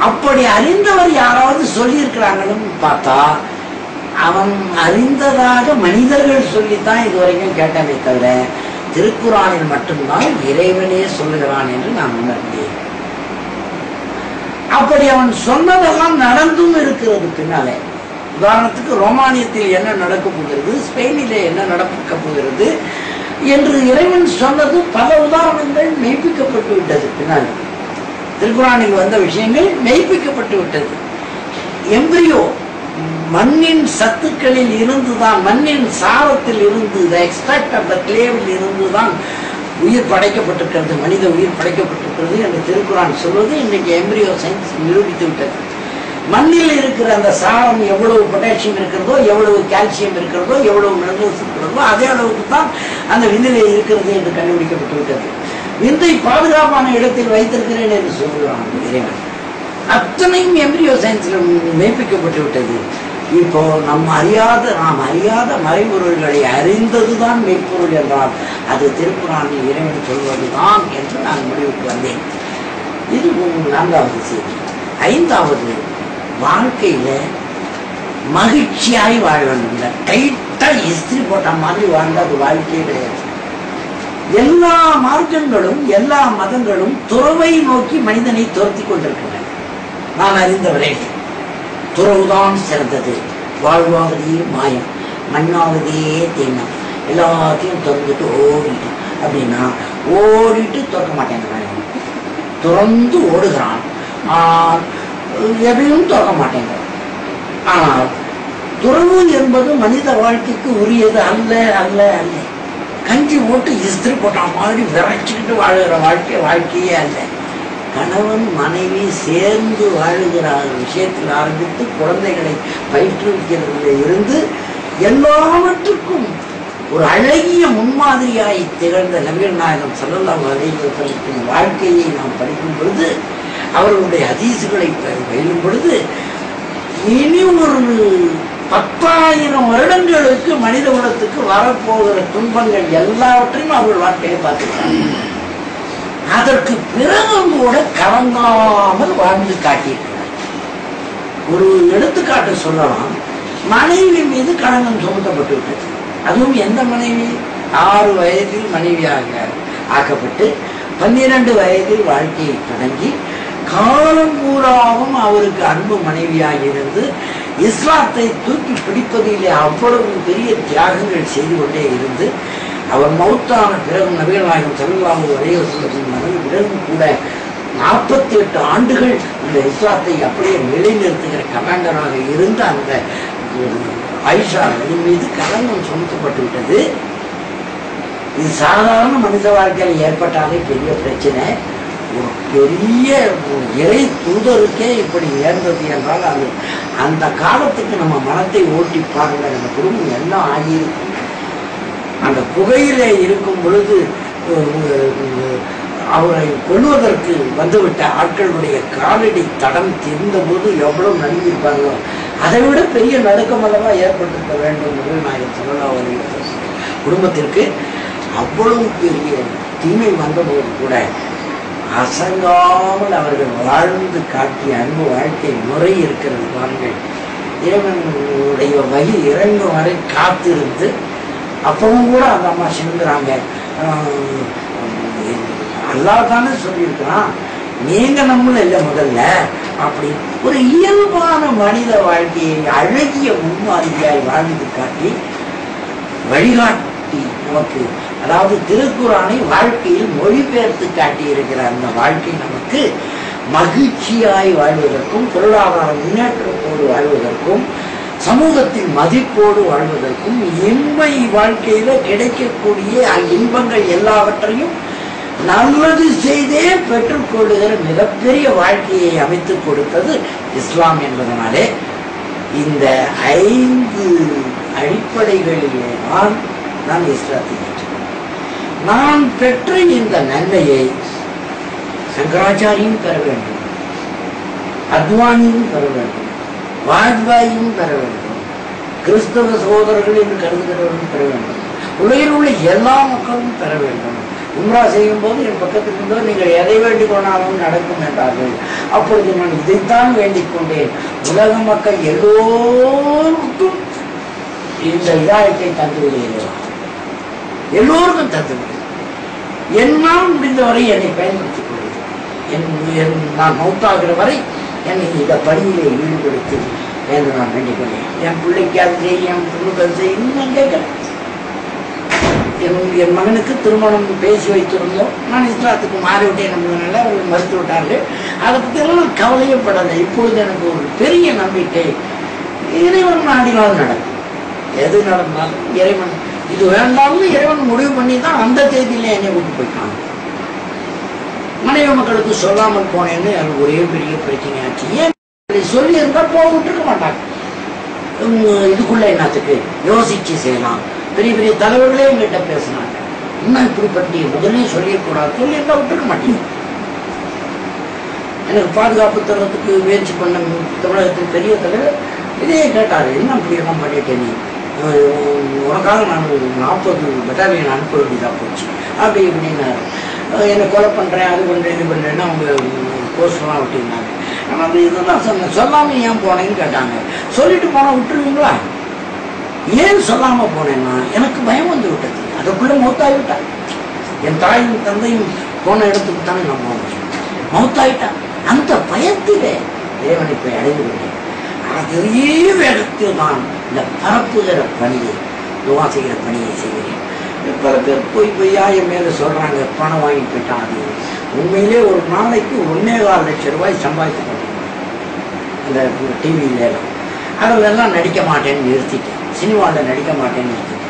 அப்படி அறிந்தவர் யாராவது சொல்லியிருக்கிறாங்கன்னு பார்த்தா, அவன் அறிந்ததாக மனிதர்கள் சொல்லித்தான் இதுவரைக்கும் கேட்டதை தவிர திருக்குறானில் மட்டும்தான் இறைவனே சொல்லுகிறான் என்று நான் உணர்ந்தேன். அப்படி அவன் சொன்னதெல்லாம் நடந்தும் இருக்கிறது பின்னாலே. உதாரணத்துக்கு ரோமானியத்தில் என்ன நடக்க போகிறது, ஸ்பெயினிலே என்ன நடக்க போகிறது என்று இறைவன் சொன்னது பல உதாரணங்கள் மெய்ப்பிக்கப்பட்டு விட்டது. பின்னால் திருக்குறானில் வந்த விஷயங்கள் மெய்ப்பிக்கப்பட்டு விட்டது. எம்பிரியோ மண்ணின் சத்துக்களில் இருந்துதான், மண்ணின் சாரத்தில் இருந்து, எக்ஸ்ட்ராக்ட் ஆஃப் த கிளேவில் இருந்துதான் உயிர் படைக்கப்பட்டிருக்கிறது, மனித உயிர் படைக்கப்பட்டிருக்கிறது என்று திருக்குறான் சொல்வது இன்றைக்கு எம்பிரியோ சயின்ஸ் நிரூபித்து விட்டது. மண்ணில் இருக்கிற அந்த சாரம் எவ்வளவு பொட்டாசியம் இருக்கிறதோ, எவ்வளவு கால்சியம் இருக்கிறதோ, எவ்வளவு மினரல்ஸ் இருக்கிறதோ அதே அளவுக்கு தான் அந்த விண்ணிலே இருக்கிறது என்று கண்டுபிடிக்கப்பட்டு விட்டது. விந்தை பாதுகாப்பான இடத்தில் வைத்திருக்கிறேன் என்று சொல்கிறான் இறைவன். அத்தனையும் எம்பிரியோ சயின்ஸில் மெய்ப்பிக்கப்பட்டு விட்டது. இப்போ நாம் அறியாத மறைபொருள்களை அறிந்ததுதான் மெய்ப்பொருள் என்றால் அது திருக்குறானில் இறைவன் சொல்வதுதான் என்று நான் முடிவுக்கு வந்தேன். இது 4வது செய்தி. 5வது, வாழ்க்கையில மகிழ்ச்சியாய் வாழ வேண்டும். டைட்டா இஸ்திரி போட்ட மாதிரி வாழ்ந்த அது வாழ்க்கையே கிடையாது. எல்லா மார்க்கங்களும் எல்லா மதங்களும் துறவை நோக்கி மனிதனை துரத்தி கொண்டிருக்கின்றன. நான் அறிந்தவரே, துறவுதான் சிறந்தது, வாழ்வாவதே மாயம், மண்ணாவதே தீனம், எல்லாத்தையும் திறந்துட்டு ஓடிட்டு அப்படின்னா ஓடிட்டு துறக்க மாட்டேங்கிறான். துறந்து ஓடுகிறான், எதையும் துறக்க மாட்டேங்கிறான். ஆனால் துறவு என்பது மனித வாழ்க்கைக்கு உரியது அல்ல அல்ல அல்ல. கஞ்சி போட்டு இஸ்திரி போட்ட மாதிரி விரைச்சிக்கிட்டு வாழுகிற வாழ்க்கையே அல்ல. கணவன் மனைவி சேர்ந்து வாழுகிற விஷயத்தில் ஆரம்பித்து குழந்தைகளை பயிற்றுவிக்கிறதுல இருந்து எல்லாவற்றுக்கும் ஒரு அழகிய முன்மாதிரியாய் திகழ்ந்த நபிகள் நாயகம் ஸல்லல்லாஹு அலைஹி வஸல்லம் வாழ்க்கையை நாம் படிக்கும் பொழுது, அவர்களுடைய ஹதீசுகளை பயிலும் பொழுது, இனி ஒரு 10,000 வருடங்களுக்கு மனித குலத்துக்கு வரப்போகிற துன்பங்கள் எல்லாவற்றையும் அவர்கள் வாழ்க்கையை பார்த்துக்கிறாங்க. அதற்கு பிறகும் கூட கலங்காமல் வாழ்ந்து காட்டியிருக்கிறார். ஒரு எடுத்துக்காட்டு சொல்லலாம். மனைவி மீது களங்கம் சுமத்தப்பட்டு விட்டது. அதுவும் எந்த மனைவி? 6 வயதில் மனைவியாக ஆக்கப்பட்டு 12 வயதில் வாழ்க்கையை தொடங்கி காலம் பூராவும் அவருக்கு அன்பு மனைவியாக இருந்து இஸ்லாத்தை தூக்கி பிடிப்பதிலே அவ்வளவு பெரிய தியாகங்கள் செய்து கொண்டே இருந்து அவர் மௌத்தான பிறகு நபிகள் நாயகம் ஸல்லல்லாஹு அலைஹி வஸல்லம் மனைவி பிறகும் கூட 48 ஆண்டுகள் இந்த இஸ்லாத்தை அப்படியே நிலைநிறுத்துகிற கமாண்டராக இருந்த அந்த ஆயிஷா மீது களங்கம் சுமத்தப்பட்டு விட்டது. இது சாதாரண மனித வாழ்க்கையில் ஏற்பட்டாலே பெரிய பிரச்சனை. ஒரு பெரிய இறை தூதருக்கே இப்படி நேர்ந்தது என்றால் அது அந்த காலத்துக்கு நம்ம மனத்தை ஓட்டி பாருங்கள். அந்த குடும்பம் எல்லாம் ஆகியிருக்கும். அந்த புகையிலே இருக்கும் பொழுது அவரை கொள்வதற்கு வந்துவிட்ட ஆட்களுடைய காலடி தடம் தெரிந்தபோது எவ்வளவு நடுங்கியிருப்பாங்களோ அதை விட பெரிய நடுக்கம் அல்லவா ஏற்பட்டிருக்க வேண்டும். நாயகம் ஸல்லல்லாஹு அலைஹி வஸல்லம் குடும்பத்திற்கு அவ்வளவு பெரிய தீமை வந்தபோது கூட அசங்காமல் அவர்கள் வாழ்ந்து காட்டிய அன்பு வாழ்க்கை முறை இருக்கிறது பாருங்கள். இறைவனுடைய வகி இறங்கும் வரை காத்திருந்து அப்பவும் கூட அந்த அம்மா செஞ்சுறாங்க. அல்லாஹ் தானே சொல்லியிருக்கிறான், நீங்க நம்மள இல்லை முதல்ல. அப்படி ஒரு இயல்பான மனித வாழ்க்கையை அழகிய முன்மாதிரியாய் வாழ்ந்து காட்டி வழிகாட்டி நமக்கு, அதாவது திருக்குறானை வாழ்க்கையில் மொழிபெயர்த்து காட்டி இருக்கிற அந்த வாழ்க்கை நமக்கு மகிழ்ச்சியாய் வாழ்வதற்கும் பொருளாதார முன்னேற்றத்தோடு வாழ்வதற்கும் சமூகத்தின் மதிப்போடு வாழ்வதற்கும் இன்பை வாழ்க்கையில கிடைக்கக்கூடிய இன்பங்கள் எல்லாவற்றையும் நல்லது செய்தே பெற்றுக்கொள்ளுகிற மிகப்பெரிய வாழ்க்கையை அமைத்துக் கொடுத்தது இஸ்லாம் என்பதனாலே இந்த 5 அடிப்படைகளிலே நான் இஸ்லாத்தை பெற்றேன். நான் பெற்ற இந்த நன்மையை சங்கராச்சாரியும் பெற வேண்டும், அத்வானியும் பெற வேண்டும், வாஜ்பாயும் பெற வேண்டும், கிறிஸ்தவ சகோதரர்கள் என்று கருதுகிறவர்களும் பெற வேண்டும், உலகில் உள்ள எல்லா மக்களும் பெற வேண்டும். உம்ரா செய்யும் போது என் பக்கத்தில் இருந்தோ நீங்கள் எதை வேண்டிக் கொண்டாலும் நடக்கும் என்றார்கள். அப்பொழுது நான் இதைத்தான் வேண்டிக் கொண்டேன், உலக மக்கள் எல்லோருக்கும் இந்த இதாயத்தை தந்துவிடுகிறேன், எல்லோருக்கும் தந்துவிடுகிறேன். என்னால் முடிந்தவரை என்னை பயன்படுத்திக் கொள்கிறேன். நான் மௌத்தாகிற வரை என்னை இந்த பணியிலே ஈடுபடுத்தி என்று நான் வேண்டிக் கொண்டேன். என் பிள்ளைக்கு அது செய்ய, என் பொண்ணுக்கு அது செய்யணும் நான் கேட்கிறேன். என் மகனுக்கு திருமணம் பேசி வைத்திருந்தோம். நான் இஸ்லாத்துக்கு மாறிவிட்டேன் என்பதனால அவர்கள் மறுத்து விட்டார்கள். அதை பற்றியெல்லாம் நான் கவலையப்படலை. இப்பொழுது எனக்கு ஒரு பெரிய நம்பிக்கை, இறைவன் நாடினால் நடக்கும். எது நடந்தாலும் இறைவன் இது வேண்டாம்னு இறைவன் முடிவு பண்ணி தான் அந்த தேதியில என்னை விட்டு போயிட்டாங்க. மனைவி மக்களுக்கு சொல்லாமல் போனேன்னு எனக்கு ஒரே பெரிய பிரச்சனையாச்சு. ஏன் சொல்லி இருந்தா போக விட்டுருக்க மாட்டாங்க. இதுக்குள்ள என்னத்துக்கு யோசிச்சு செய்யலாம். பெரிய பெரிய தலைவர்களே எங்கிட்ட பேசினாங்க. இன்னும் இப்படி பற்றி முதலே சொல்லிடக்கூடாது, சொல்லி இருந்தால் விட்டுருக்க மாட்டேங்க. எனக்கு பாதுகாப்பு தரத்துக்கு முயற்சி பண்ண தமிழகத்தின் பெரிய தலைவர் இதே கேட்டார், என்ன அப்படியெல்லாம் பண்ணிட்டேன் நீ, உனக்காக நான் 40 பெட்டாலியன் அனுப்ப வேண்டியதாக போச்சு அப்படி இப்படின்னாரு. என்னை கொலை பண்ணுறேன், அது பண்ணுறேன், இது பண்ணுறேன்னு அவங்க போஸ்டெலாம் விட்டுருந்தாங்க. ஆனால் அது இதெல்லாம் சொல்லாமல் ஏன் போனேன்னு கேட்டாங்க. சொல்லிட்டு போனால் விட்டுருவீங்களா? ஏன் சொல்லாமல் போனேன்னா எனக்கு பயம் வந்து விட்டது. அதுக்குள்ளே மௌத்தாகிவிட்டான். என் தாயும் தந்தையும் போன இடத்துக்கு தானே நான் போனேன், மௌத்தாயிட்டான். அந்த பயத்திலே இறைவனை போய் அடைந்து விட்டேன். அதே வேகத்தில் நான் இந்த பரப்புகிற பணியை, துவா செய்கிற பணியை செய்கிறேன். பல பேர் பொய்யா என் மேலே சொல்கிறாங்க, பணம் வாங்கி போயிட்டான். அது உண்மையிலே ஒரு நாளைக்கு 1.25 லட்சம் ரூபாய் சம்பாதித்து போனேன் அந்த டிவியில. அதிலெல்லாம் நடிக்க மாட்டேன்னு நிறுத்திட்டேன், சினிமாவில் நடிக்க மாட்டேன்னு நிறுத்திட்டேன்.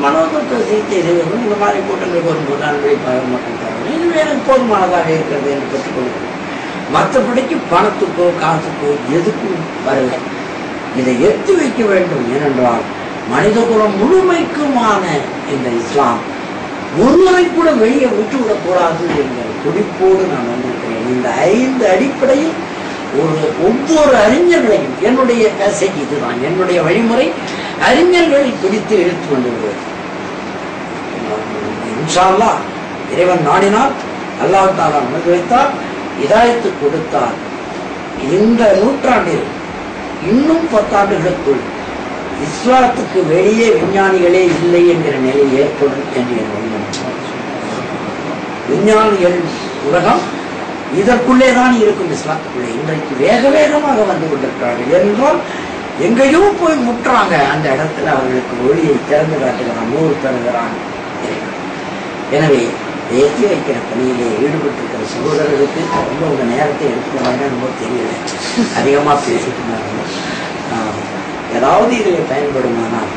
மனோதத்தை சிகிச்சை செய்வதும் இந்த மாதிரி கூட்டங்களுக்கு வரும்போது தான் வெளிப்பாக மட்டும் தரணும். இது எனக்கு போதுமானதாக இருக்கிறது என்று பெற்றுக்கொள்கிறேன். மற்றபடிக்கு பணத்துக்கோ காசுக்கோ எதுக்கும் வரல. இதை எடுத்து வைக்க வேண்டும். ஏனென்றால் மனித குலம் முழுமைக்குமான இந்த இஸ்லாம் ஒருவரை கூட வெளியே விட்டுவிடக்கூடாது என்கிற துடிப்போடு நான் வந்திருக்கிறேன். இந்த 5 அடிப்படையில் ஒவ்வொரு அறிஞர்களையும், என்னுடைய மெசேஜ் இதுதான், என்னுடைய வழிமுறை அறிஞர்களை பிடித்து இழுத்து வந்துவிடுவது. இன்ஷா அல்லாஹ் இறைவன் நாடினால், அல்லாஹ் தஆலா நமக்கு வைத்தால், இதாயத்து கொடுத்தால், இந்த நூற்றாண்டில் இன்னும் 10 ஆண்டுகளுக்குள் இஸ்லாத்துக்கு வெளியே விஞ்ஞானிகளே இல்லை என்கிற நிலை ஏற்படும் என்று என்னுடைய விஞ்ஞானிகள் உலகம் இதற்குள்ளே தான் இருக்கும். இஸ்லாத்துக்குள்ளே இன்றைக்கு வேக வேகமாக வந்து கொண்டிருக்கிறார்கள். என்றால் எங்கேயோ போய் முட்டுறாங்க, அந்த இடத்துல அவர்களுக்கு ஒளியை திறந்து காட்டுகிறான், நூறு தருகிறான். எனவே ஏற்றி வைக்கிற பணியிலே ஈடுபட்டிருக்கிற சகோதரர்களுக்கு ரொம்ப உங்க நேரத்தை எடுத்துக்கிறாங்க, ரொம்ப தெரியல, அதிகமாக பேசிட்டு இருந்தாங்க. ஏதாவது இதில் பயன்படுமானால்